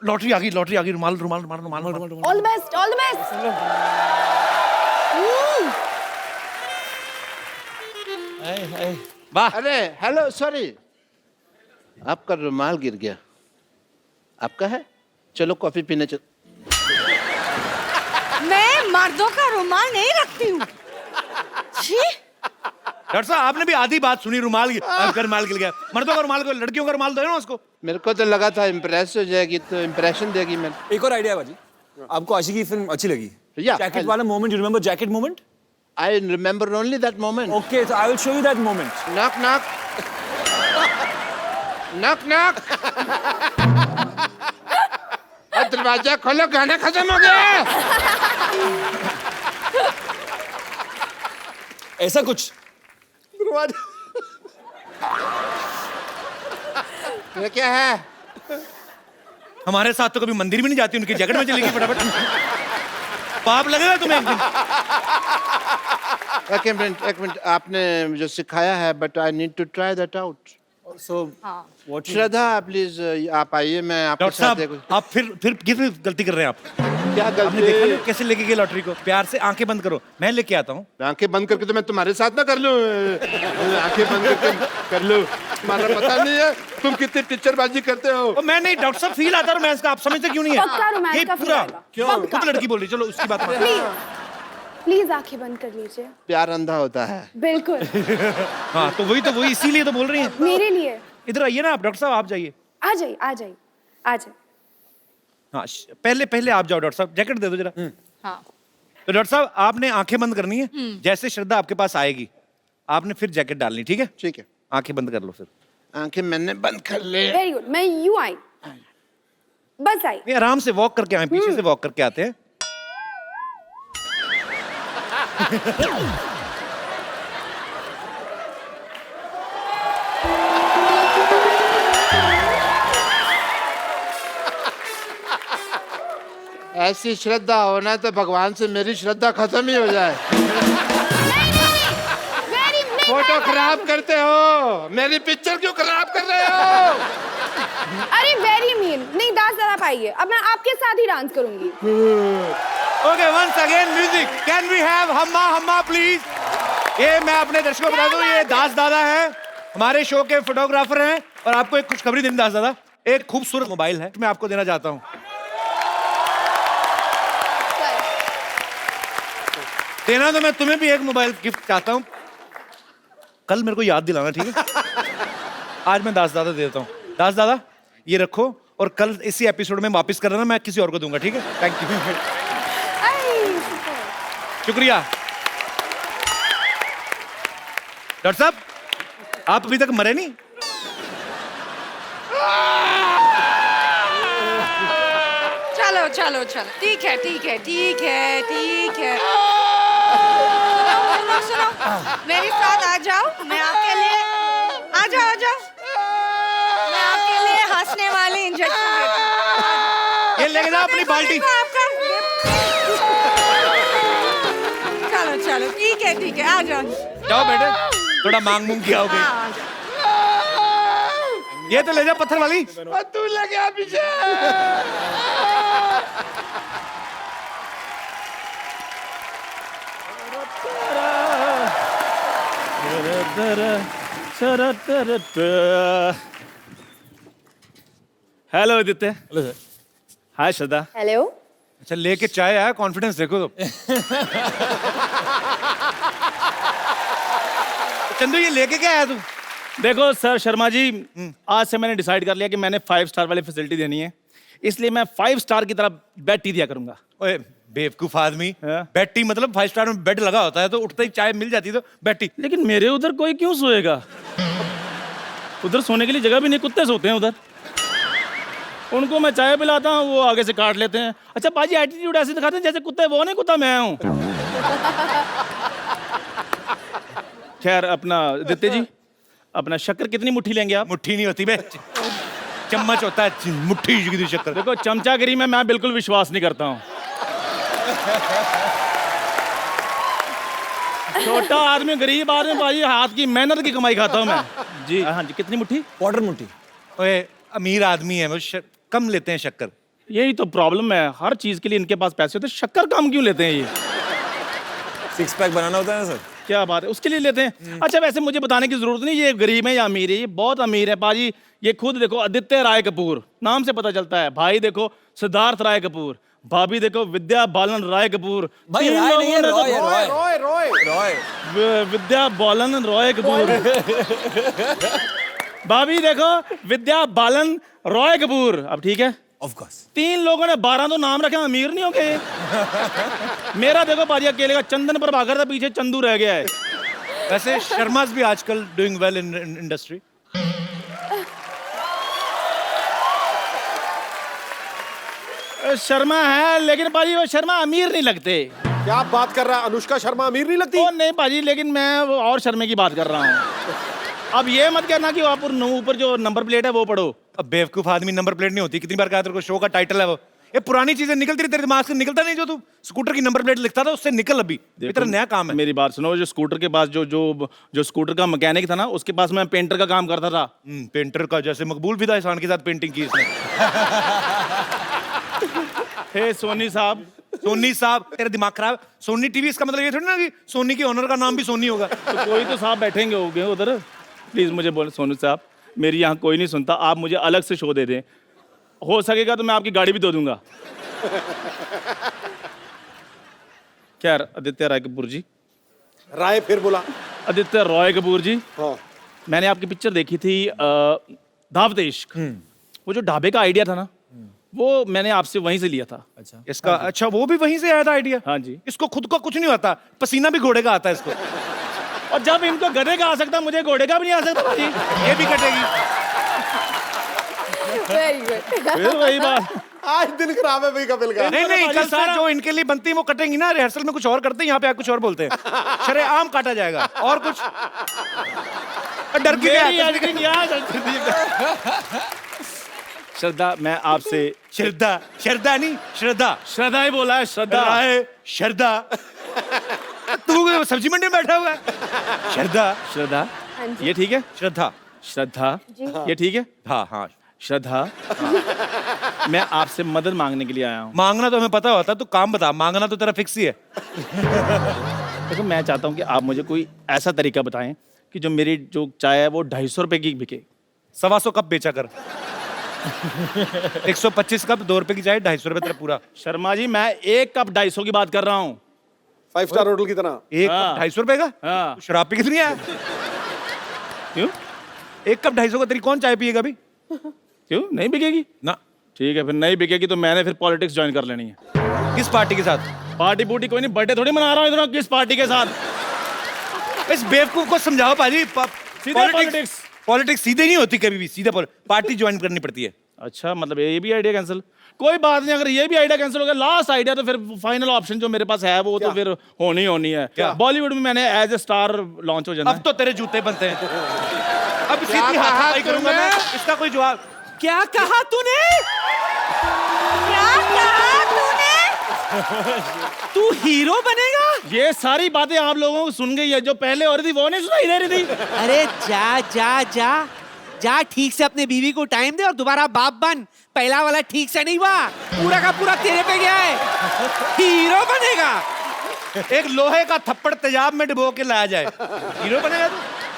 लॉटरी आ गई, लॉटरी आ गई। रुमाल रुमाल रुमाल रुमाल रुमाल। All the best, all the best. वाह। अरे हेलो, सॉरी, आपका रुमाल गिर गया। आपका है? चलो कॉफी पीने चल। मैं मर्दों का रुमाल नहीं रखती हूँ। छी। डॉक्टर साहब आपने भी आधी बात सुनी। रुमाल गिर गया। मर्दों का रुमाल को, लड़कियों का रुमाल दो ना उसको। मेरे को तो लगा था इम्प्रेस हो जाएगी, तो इम्प्रेशन देगी। मैं एक और आइडिया है बाजी। आपको आशिकी फिल्म अच्छी लगी? Yeah, जैकेट वाला moment, you remember jacket moment? I remember only that moment. Okay so I will show you that moment. Knock knock knock knock. दरवाजा खोलो, गाना खत्म हो गया। ऐसा कुछ। ये क्या है? हमारे साथ तो कभी मंदिर भी नहीं जाती, उनकी जैकेट में चलेगी फटाफट। पाप लगेगा तुम्हें एक दिन। एक मिनट, आपने जो सिखाया है, but I need to try that out. So, what? Shraddha please आप आइए, मैं आपके डॉक्टर साथ साहब आप फिर किस गलती कर रहे हैं आप? क्या आपने देखा गलती? नहीं कैसे लेके गए लॉटरी को? प्यार से आंखें बंद करो, मैं लेके आता हूँ। आंखें बंद करके तो मैं तुम्हारे साथ ना कर लूं? आंखें बंद करके कर लूं? तुम्हारा पता नहीं है तुम कितनी टीचरबाजी करते हो। ओ, मैं नहीं डॉक्टर साहब, फील आता है रोमांस का, आप समझते क्यों नहीं पक्का है? रोमांस ये का फील पूरा आएगा। क्यों? खुद लड़की बोल रही, चलो उसकी बात मान। प्लीज प्लीज आंखें बंद कर लीजिए। प्यार अंधा होता है। बिल्कुल। हाँ तो वही इसीलिए तो बोल रही हैं। मेरे लिए। इधर आइए ना आप, डॉक्टर साहब आप जाइए। आ जाइए आ जाइए आ जाइए। हाँ पहले आप जाओ डॉक्टर साहब, जैकेट दे दो जरा। हाँ तो डॉक्टर साहब आपने आंखें बंद करनी है, जैसे श्रद्धा आपके पास आएगी आपने फिर जैकेट डालनी, ठीक है? ठीक है, आंखें बंद कर लो फिर। आंखें मैंने बंद कर ले। वेरी गुड, मैं यूं आई, बस आई। नहीं आराम से वॉक करके आए, पीछे से वॉक करके आते हैं। ऐसी श्रद्धा होना तो भगवान से मेरी श्रद्धा खत्म ही हो जाए। फोटो खराब करते हो, मेरी पिक्चर क्यों खराब कर रहे हो? अरे वेरी मीन। नहीं दास आप आइए, अब मैं आपके साथ ही डांस करूंगी। Okay once again music, can we have Humma Humma please? ये मैं अपने दर्शकों को बता दूं, ये दास दादा है, हमारे शो के फोटोग्राफर हैं, और आपको एक खुशखबरी देनी दास दादा, एक खूबसूरत मोबाइल है मैं आपको देना चाहता हूं। देना तो मैं तुम्हें भी एक मोबाइल गिफ्ट चाहता हूं, कल मेरे को याद दिलाना, ठीक है? आज मैं दास दादा देता हूं। दास दादा ये रखो, और कल इसी एपिसोड में वापस कर देना, मैं किसी और को दूंगा, ठीक है? Thank you. शुक्रिया। डॉक्टर साहब आप अभी तक मरे नहीं? चलो चलो चलो, ठीक है ठीक है ठीक है ठीक है। सुनो सुनो, मेरे साथ आ जाओ, मैं आपके लिए आ जाओ, मैं आपके लिए हंसने वाले इंजेक्शन देती हूँ। ये लेके जाओ अपनी बाल्टी। आपका चलो चलो ठीक है आ जाओ। जाओ बेटे, थोड़ा मांग मूंग किया हो गई। हाँ, आ जाओ। ये तो ले जा पत्थर वाली। तू लगा पीछे। Hello Aditya. Hello sir. Hi Shraddha. Hello. अच्छा लेके चाय आया, कॉन्फिडेंस देखो तो। चंदू ये लेके क्या आया तू? देखो सर शर्मा जी, आज से मैंने डिसाइड कर लिया कि मैंने 5 स्टार वाली फैसिलिटी देनी है, इसलिए मैं 5 स्टार की तरफ बेड टी दिया करूंगा। ओए बेवकूफ आदमी, बेड टी मतलब 5 स्टार में बेड लगा होता है, तो उठते ही चाय मिल जाती तो बेड टी। लेकिन मेरे उधर कोई क्यों सोएगा? उधर सोने के लिए जगह भी नहीं, कुत्ते सोते हैं उधर। उनको मैं चाय पिलाता हूँ, वो आगे से काट लेते हैं। अच्छा बाजी एटीट्यूड ऐसे दिखाते हैं जैसे कुत्ते वो नहीं, कुत्ता मैं हूँ। खैर अपना आदित्य जी, अपना शक्कर कितनी मुट्ठी लेंगे आप? मुट्ठी नहीं होती बे, चम्मच होता है, मुट्ठी की शक्कर। देखो चमचागिरी में मैं बिल्कुल विश्वास नहीं करता हूँ। छोटा आदमी, गरीब आदमी भाई, हाथ की मेहनत की कमाई खाता हूँ मैं। जी हाँ जी, कितनी मुट्ठी? क्वार्टर मुट्ठी। ओए अमीर आदमी है वो, कम लेते हैं शक्कर। यही तो प्रॉब्लम है, हर चीज के लिए इनके पास पैसे होते हैं, शक्कर कम क्यों लेते हैं ये? 6 पैक बनाना होता है ना सर। क्या बात है, उसके लिए लेते हैं। अच्छा वैसे मुझे बताने की जरूरत नहीं ये गरीब है या अमीर है, ये बहुत अमीर है पाजी। ये खुद देखो आदित्य राय कपूर, नाम से पता चलता है। भाई देखो सिद्धार्थ राय कपूर, भाभी देखो विद्या बालन राय कपूर। भाई तीन राय लोगों नहीं है, ने तो- रॉय है, रॉय। रॉय रॉय रॉय। विद्या बालन रॉय कपूर। भाभी देखो विद्या बालन रॉय कपूर। अब ठीक है, ऑफ कोर्स 3 लोगों ने 12 तो नाम रखे, अमीर नहीं हो गए। मेरा देखो पाजी अकेले का चंदन पर भागर था, पीछे चंदू रह गया है। वैसे शर्माज भी आजकल doing well in industry. Sharma है, लेकिन पाजी वो शर्मा अमीर नहीं लगते। क्या बात कर रहा है? अनुष्का शर्मा अमीर नहीं लगती? ओ नहीं पाजी, लेकिन मैं वो और शर्मे की बात कर रहा हूँ। अब ये मत कहना कि ऊपर जो नंबर प्लेट है वो पढ़ो। अब बेवकूफ आदमी, नंबर प्लेट नहीं होती। कितनी बार कहा तेरे को, शो का टाइटल है वो। ये पुरानी चीजें निकलती रही तेरे दिमाग से, निकलता नहीं? जो तू स्कूटर की नंबर प्लेट लिखता था उससे निकल अभी, ये तेरा नया काम है। मेरी बात सुनो, जो स्कूटर के पास जो स्कूटर का मैकेनिक था ना, उसके पास मैं पेंटर का काम करता था। पेंटर का, जैसे मकबूल फिदा एहसान के साथ पेंटिंग की इसने। हे सोनी साहब, सोनी साहब, तेरा दिमाग खराब। सोनी टीवी, इसका मतलब ये थोड़ी ना कि सोनी के ओनर का नाम भी सोनी होगा। तो कोई तो साहब बैठेंगे होंगे उधर। प्लीज मुझे बोले सोनू साहब, मेरी यहाँ कोई नहीं सुनता, आप मुझे अलग से शो दे दें, हो सकेगा तो मैं आपकी गाड़ी भी दे दूंगा। क्या आदित्य राय कपूर जी? राय फिर बोला। आदित्य रॉय कपूर जी, हाँ। मैंने आपकी पिक्चर देखी थी दावत इश्क। वो जो ढाबे का आइडिया था ना, वो मैंने आपसे वहीं से लिया था। अच्छा, इसका अच्छा वो भी वहीं से आया था आइडिया? हाँ जी। इसको खुद का कुछ नहीं आता, पसीना भी घोड़े का आता है इसको। और जब इनको गधे का आ सकता, मुझे घोड़े का भी नहीं आ सकता भाजी। ये भी कटेगी। Very good. फिर वही बात। आज दिन खराब है भाई कपिल का। नहीं, कल से जो इनके लिए बनती है वो कटेंगी ना। रिहर्सल में कुछ और करते हैं, यहाँ पे कुछ और बोलते हैं। शरेआम काटा जाएगा और कुछ। डर की श्रद्धा, मैं आपसे श्रद्धा नहीं, श्रद्धा ही बोला है। श्रद्धा तू सब्जी मंडी में बैठा हुआ है। श्रद्धा, ये ठीक है? श्रद्धा, ये ठीक है? हाँ। श्रद्धा, मैं आपसे मदद मांगने के लिए आया हूँ। मांगना तो हमें पता होता, तू काम बता। मांगना तो तेरा फिक्स ही है। देखो, मैं चाहता हूँ कि आप मुझे कोई ऐसा तरीका बताएं कि जो मेरी जो चाय है वो 250 रुपए की बिके। 125 कप बेचा कर। 125 कप 2 रुपए की चाय, 250 रुपए तेरा पूरा। शर्मा जी, मैं 1 कप 250 की बात कर रहा हूँ। 5 स्टार होटल की तरह। 1 कप 250 रुपए का? हाँ। शराब पी कितनी है? क्यों? 1 कप 250 का तेरी कौन चाय पिएगा अभी? क्यों नहीं बिकेगी? ना। ठीक है, फिर नहीं बिकेगी तो मैंने फिर पॉलिटिक्स ज्वाइन कर लेनी है। किस पार्टी के साथ? पार्टी बूटी कोई नहीं, बर्थडे थोड़ी मना रहा हूँ इधर। किस पार्टी के साथ? इस बेवकूफ को समझाओ पाजी। पॉलिटिक्स सीधे नहीं होती कभी भी, सीधे पार्टी ज्वाइन करनी पड़ती है। अच्छा, मतलब ये भी आइडिया कैंसिल? कोई बात नहीं, अगर ये भी आइडिया कैंसिल हो गया, लास्ट आइडिया तो फिर फाइनल ऑप्शन जो मेरे पास है वो तो फिर होनी है। बॉलीवुड में मैंने एज ए स्टार लॉन्च हो जाना। अब तो तेरे जूते बनते हैं। अब सीधी हाथापाई करूंगा मैं। इसका कोई जवाब? क्या कहा तूने? तू हीरो बनेगा? ये सारी बातें आप लोगों को सुन गई है, जो पहले हो रही थी वो नहीं सुनाई दे रही थी। अरे जा ठीक से अपने बीवी को टाइम दे और दोबारा बाप बन। पहला वाला ठीक से नहीं हुआ, पूरा का पूरा तेरे पे गया है। हीरो बनेगा? एक लोहे का थप्पड़ तेजाब में डुबो के लाया जाए, हीरो बनेगा तू?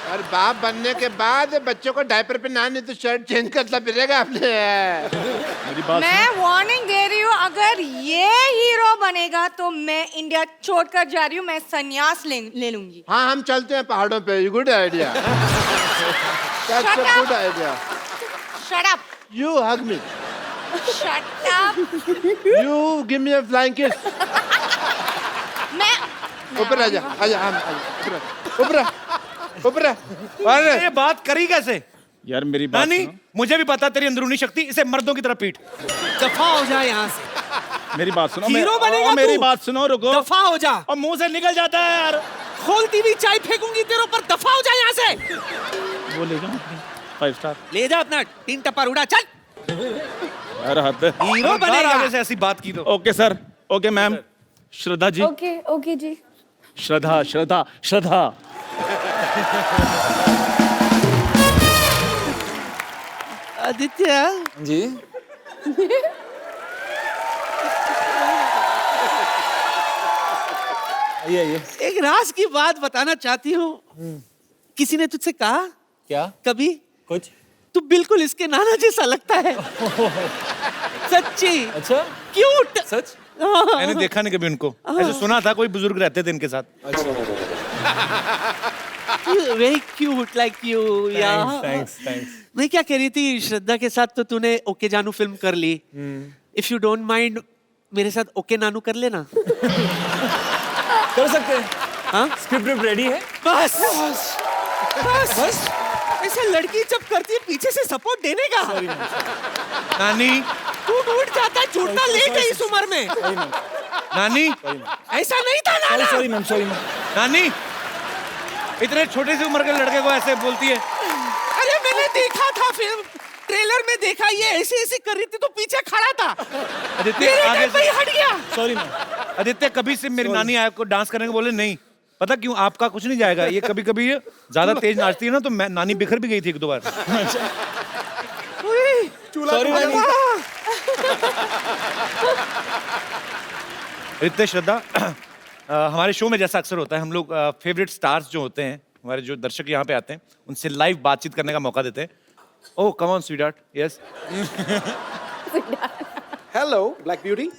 और बाप बनने के बाद बच्चों को डायपर पे ना, नहीं तो शर्ट चेंज करना पड़ेगा आपने। मैं वार्निंग दे रही हूँ, अगर ये हीरो बनेगा तो मैं इंडिया छोड़कर जा रही हूँ। मैं संन्यास ले लूंगी। हाँ, हम चलते हैं पहाड़ों पे। Good idea. Good idea. Shut up. You hug me. Shut up. You give me a flying kiss. मैं ऊपर आजा, ऊपर। अरे ये बात करी कैसे? यार मेरी बात नहीं, सुनो। मुझे भी पता तेरी अंदरूनी शक्ति, इसे मर्दों की तरह पीट। दफा हो जा यहाँ से। मेरी बात सुनो। हीरो बनेगा मेरी तू? बात सुनो, रुको। दफा हो जा। और मुंह से निकल जाता है यार। खोलती हुई चाय फेंकूंगी तेरे ऊपर। दफा हो जा यहाँ से। वो ले जाओ 5 स्टार। ले जा अपना 3 टप्पा उड़ा, चल। यार हद। हीरो बनेगा। आगे से ऐसी बात की तो। Okay sir, okay ma'am. Shraddha ji. Okay ji. Shraddha. Aditya ji. ये एक राज की बात बताना चाहती हूँ। किसी ने तुझसे कहा क्या? कभी कुछ? तू बिल्कुल इसके नाना जैसा लगता है। सच्ची। अच्छा, क्यूट। सच? मैंने देखा नहीं कभी उनको, ऐसे सुना था कोई बुजुर्ग रहते थे इनके साथ। Very cute like you. Thanks. मैं क्या कह रही थी, श्रद्धा के साथ तो तूने ओके जानू फिल्म कर ली। इफ यू डोंट माइंड, मेरे साथ ओके नानू कर लेना। कर सकते हैं। हाँ, स्क्रिप्ट रेडी है? बस। ऐसा लड़की जब करती है पीछे से सपोर्ट देने का। नानी, तू टूट जाता, छूटना लेट है इस उम्र में। नानी, ऐसा नहीं था नाना। Sorry ma'am. नानी, इतने छोटे से उम्र के लड़के को ऐसे बोलती है? अरे मैंने देखा था फिल्म, ट्रेलर में देखा ये ऐसे ऐसे कर रही थी तो पीछे खड़ा था। आदित्य मेरे आगे टाइम पे ही हट गया। Sorry ma'am. आदित्य कभी से मेरी नानी आया को डांस करने को बोले नहीं, पता क्यों? आपका कुछ नहीं जाएगा। ये कभी कभी ज्यादा तेज नाचती है ना तो मैं नानी बिखर भी गई थी एक दो बार। सॉरी नानी। आदित्य, श्रद्धा, हमारे शो में जैसा अक्सर होता है हम लोग फेवरेट स्टार्स जो होते हैं, हमारे जो दर्शक यहाँ पे आते हैं, उनसे लाइव बातचीत करने का मौका देते हैं। Oh come on sweetheart, yes. Hello black beauty.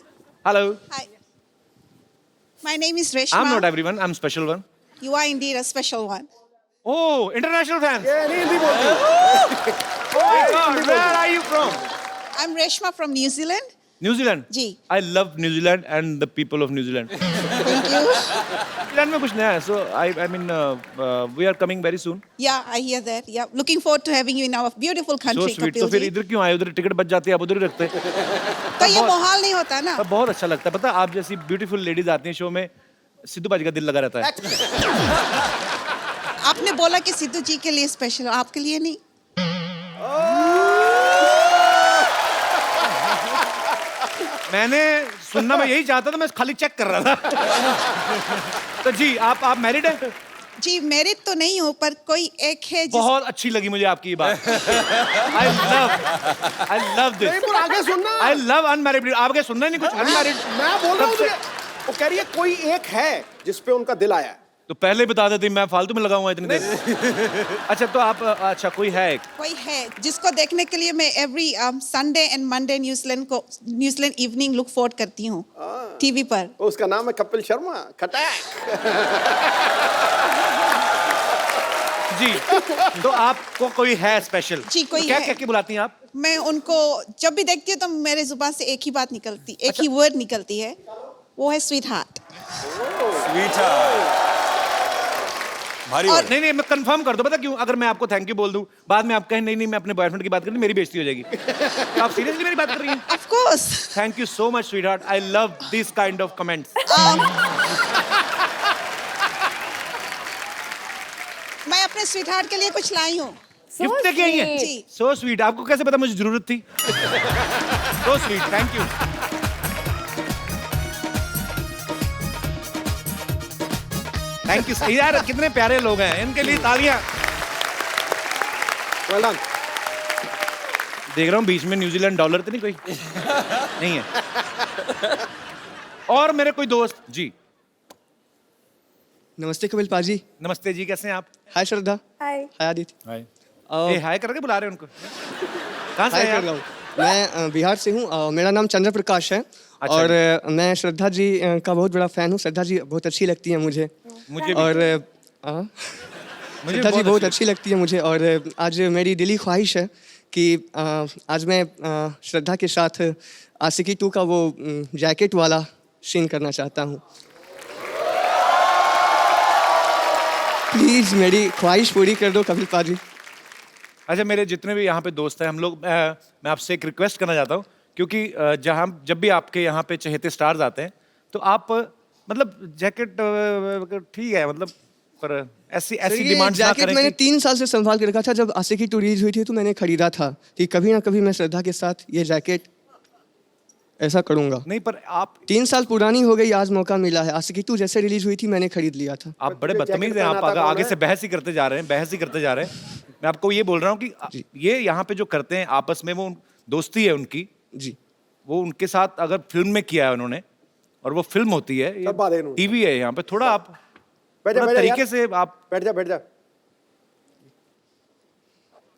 Hello. Hi. My name is I Reshma. Am not everyone, I am special one. You are indeed a special one. Oh international fan. ये नहीं हिंदी बोलती। Where are you from? I'm Reshma from New Zealand. New Zealand. जी। I love New Zealand and the people of New Zealand. Thank you. New Zealand में कुछ नया है, so I mean we are coming very soon. Yeah, I hear that. Yeah, looking forward to having you in our beautiful So country, sweet. Kapil तो फिर ji. इधर क्यों आए? उधर टिकट बच जाती है, आप उधर ही रखते हैं। तो ये माहौल नहीं होता ना। पर बहुत अच्छा लगता है, पता है, आप जैसी ब्यूटीफुल लेडीज आती हैं शो में, सिद्धू बाजी का दिल लगा रहता है। आपने बोला कि सिद्धू जी के लिए स्पेशल, आपके लिए नहीं। मैंने सुनना मैं यही चाहता था, मैं खाली चेक कर रहा था। तो जी आप मैरिड हैं? जी मैरिड तो नहीं हूँ, पर कोई एक है बहुत अच्छी लगी मुझे आपकी ये बात। I love this. नहीं पर आगे सुनना। I love unmarried. आगे सुनना ही नहीं कुछ unmarried। मैं बोल रहा हूँ तुझे, वो कह रही है कोई एक है जिस पे उनका दिल आया है। तो पहले बता देती, मैं फालतू में लगाऊंगा इतनी देर। अच्छा तो आप, अच्छा कोई है एक? कोई है जिसको देखने के लिए मैं every Sunday and Monday New Zealand evening look forward करती हूँ टीवी पर। उसका नाम है कपिल शर्मा। खटैक। जी तो आपको कोई है स्पेशल? जी, कोई तो क्या है। क्या बुलाती हैं आप? मैं उनको जब भी देखती हूँ तो मेरे जुबान से एक ही बात निकलती, एक ही वर्ड निकलती है, वो है स्वीट हार्ट। भारी और- word। नहीं मैं कंफर्म कर दो, पता क्यों? अगर मैं आपको थैंक यू बोल दूं, बाद में आप कहें नहीं मैं अपने बॉयफ्रेंड की बात कर रही हूं, मेरी बेइज्जती हो जाएगी। तो आप सीरियसली मेरी बात कर रही हैं? Of course. Thank you so much sweetheart, I love this kind of comments. मैं अपने स्वीट हार्ट के लिए कुछ लाई हूँ। गिफ्ट लेके आई हैं? जी। सो स्वीट, आपको कैसे पता मुझे जरूरत थी? So sweet, thank you. Thank you यार, कितने प्यारे लोग हैं, इनके लिए तालियां। Well done. देख रहा हूँ बीच में न्यूजीलैंड डॉलर तो नहीं कोई नहीं है। और मेरे कोई दोस्त जी। नमस्ते कपिल पाजी। नमस्ते जी, कैसे हैं आप? हाय श्रद्धा। हाय। हाय आदित्य। हाय। हाय करके बुला रहे हैं उनको। कहाँ से हाय हैं कर आप? रहा हूँ। मैं बिहार से हूँ। मेरा नाम चंद्र प्रकाश है। अच्छा और मैं श्रद्धा जी का बहुत बड़ा फैन हूँ। श्रद्धा जी बहुत अच्छी लगती है मुझे। मुझे भी। और श्रद्धा जी बहुत अच्छी लगती है मुझे। और आज मेरी दिली ख्वाहिश है कि आज मैं श्रद्धा के साथ आशिकी 2 का वो जैकेट वाला सीन करना चाहता हूँ। प्लीज मेरी ख्वाहिश पूरी कर दो कपिल पाजी। अच्छा मेरे जितने भी यहाँ पे दोस्त हैं, हम लोग, मैं आपसे एक रिक्वेस्ट करना चाहता हूँ, क्योंकि जब भी आपके यहाँ पे चहेते स्टार्स आते हैं तो आप मतलब जैकेट ठीक है, मतलब पर ऐसी ये डिमांड ना जैकेट करें मैंने कि 3 साल से संभाल के रखा था। जब आशिकी 2 रिलीज हुई थी तो मैंने खरीदा था कि कभी ना कभी मैं श्रद्धा के साथ ये जैकेट ऐसा करूंगा। नहीं, पर आप 3 साल पुरानी हो गई, आज मौका मिला है। आशिकी 2 जैसे रिलीज हुई थी मैंने खरीद लिया था। आप बड़े बदतमीज हैं। आप आगे से बहस ही करते जा रहे हैं, बहस ही करते जा रहे हैं। मैं आपको ये बोल रहा हूँ कि ये यहाँ पे जो करते हैं आपस में, वो दोस्ती है उनकी जी, वो उनके साथ अगर फिल्म में किया है उन्होंने और वो फिल्म होती है, टीवी है, यहाँ पे थोड़ा आप थोड़ा तरीके से आप बैठ जा।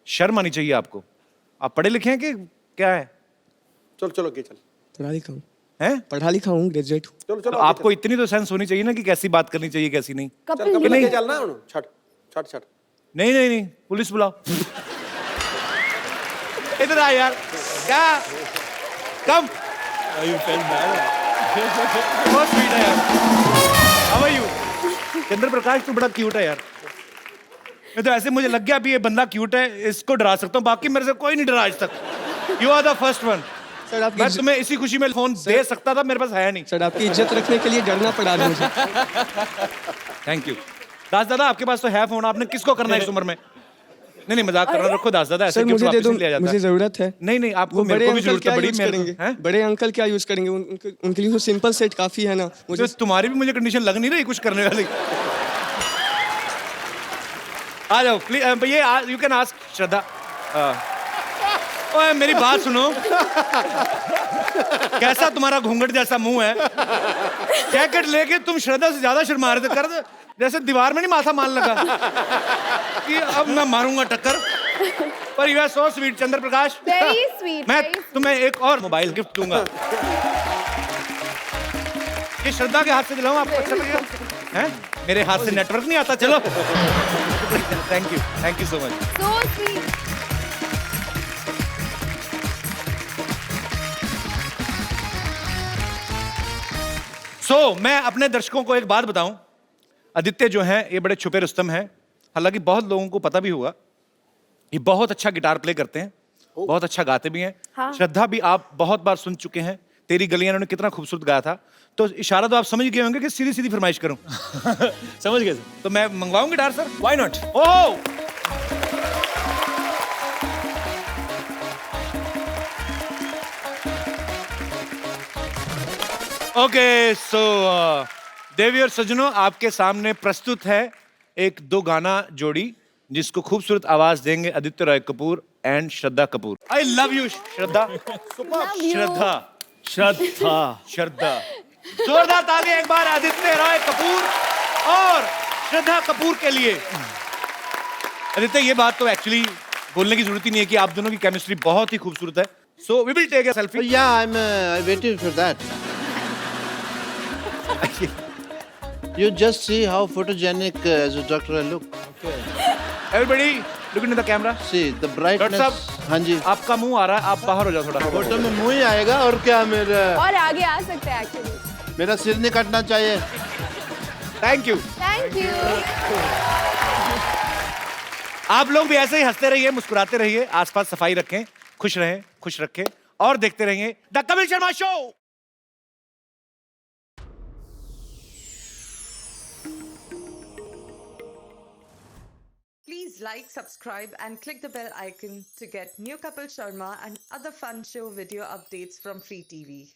शर्म आनी चाहिए आपको। आप पढ़े लिखे हैं कि क्या है? चलो के चल। पढ़ा लिखा हूँ। हैं? पढ़ा लिखा हूँ, ग्रेजुएट हूँ। तो आपको इतनी तो सेंस होनी चाहिए ना कि कैसी बात करनी चाहिए कैसी नहीं। कपिल नहीं चलना है छट। नहीं पुलिस बुलाओ। इधर आ यार, क्या कम बहुत स्वीट है यार। How are you? Chandra Prakash तो बड़ा क्यूट है यार। मैं तो ऐसे मुझे लग गया अभी ये बंदा क्यूट है, इसको डरा सकता हूँ, बाकी मेरे से कोई नहीं डरा आज तक। You are the first one. Sir आपकी मैं तुम्हें इसी खुशी में फोन दे सकता था, मेरे पास है नहीं। सर आपकी इज्जत रखने के लिए डरना पड़ा मुझे। Thank you. दास दादा, आपके पास तो है फोन, आपने किसको करना है इस उम्र में? नहीं मजाक कर रहा हूँ, रखो दास दादा, ऐसे सर क्यों मुझे दे वापस दो, नहीं लिया जाता? मुझे जरूरत है। नहीं आपको, वो मेरे बड़े को भी अंकल जरूरत क्या है बड़ी, यूज मेरे करेंगे? हैं? बड़े अंकल क्या यूज करेंगे? उनके लिए तो सिंपल सेट काफी है ना मुझे। तो तुम्हारी भी मुझे कंडीशन लग नहीं रही कुछ करने वाली। आ जाओ प्लीज, ये यू कैन आस्क श्रद्धा। ओए मेरी बात सुनो, कैसा तुम्हारा घूंघट जैसा मुंह है, जैकेट लेके तुम श्रद्धा से ज्यादा शर्मा रहे थे, कर दे जैसे दीवार में नहीं माथा मान लगा कि अब मैं मारूंगा टक्कर। पर you are so sweet Chandra Prakash, very sweet. मैं तुम्हें एक और मोबाइल गिफ्ट दूंगा। ये श्रद्धा के हाथ से दिलाऊं आपको, अच्छा लगेगा? हैं? मेरे हाथ से नेटवर्क नहीं आता, चलो। Thank you so much. So sweet. मैं अपने दर्शकों को एक बात बताऊं, आदित्य जो हैं ये बड़े छुपे रुस्तम हैं, हालांकि बहुत लोगों को पता भी होगा, ये बहुत अच्छा गिटार प्ले करते हैं, बहुत अच्छा गाते भी हैं। हाँ। श्रद्धा भी आप बहुत बार सुन चुके हैं, तेरी गलियां इन्होंने कितना खूबसूरत गाया था, तो इशारा तो आप समझ गए होंगे कि सीधी सीधी फरमाइश करूं। समझ गए सर। तो मैं मंगवाऊं guitar sir? Why not? Oh okay, so देवी और सज्जनों, आपके सामने प्रस्तुत है एक दो गाना जोड़ी जिसको खूबसूरत आवाज देंगे Aditya Roy Kapoor and Shraddha Kapoor. I love you Shraddha. Shraddha Shraddha जोरदार ताली एक बार आदित्य रॉय कपूर और श्रद्धा कपूर के लिए। आदित्य, ये बात तो एक्चुअली बोलने की जरूरत ही नहीं है कि आप दोनों की केमिस्ट्री बहुत ही खूबसूरत है। So we will take a selfie. Yeah I am waiting for that. You just see how photogenic as a doctor I look. Everybody look into the camera. See the brightness. Doctor साहब, हाँ जी। आपका मुंह आ रहा है, आप बाहर हो जाओ थोड़ा। फोटो में मुंह ही आएगा और क्या, मेरा और आगे आ सकते हैं एक्चुअली। मेरा सिर नहीं कटना चाहिए। Thank you. Thank you. आप लोग भी ऐसे ही हंसते रहिए, मुस्कुराते रहिए, आसपास सफाई रखें, खुश रहें, खुश रखें और देखते रहिए the Kapil Sharma show. Please like, subscribe and click the bell icon to get new Kapil Sharma and other fun show video updates from Free TV.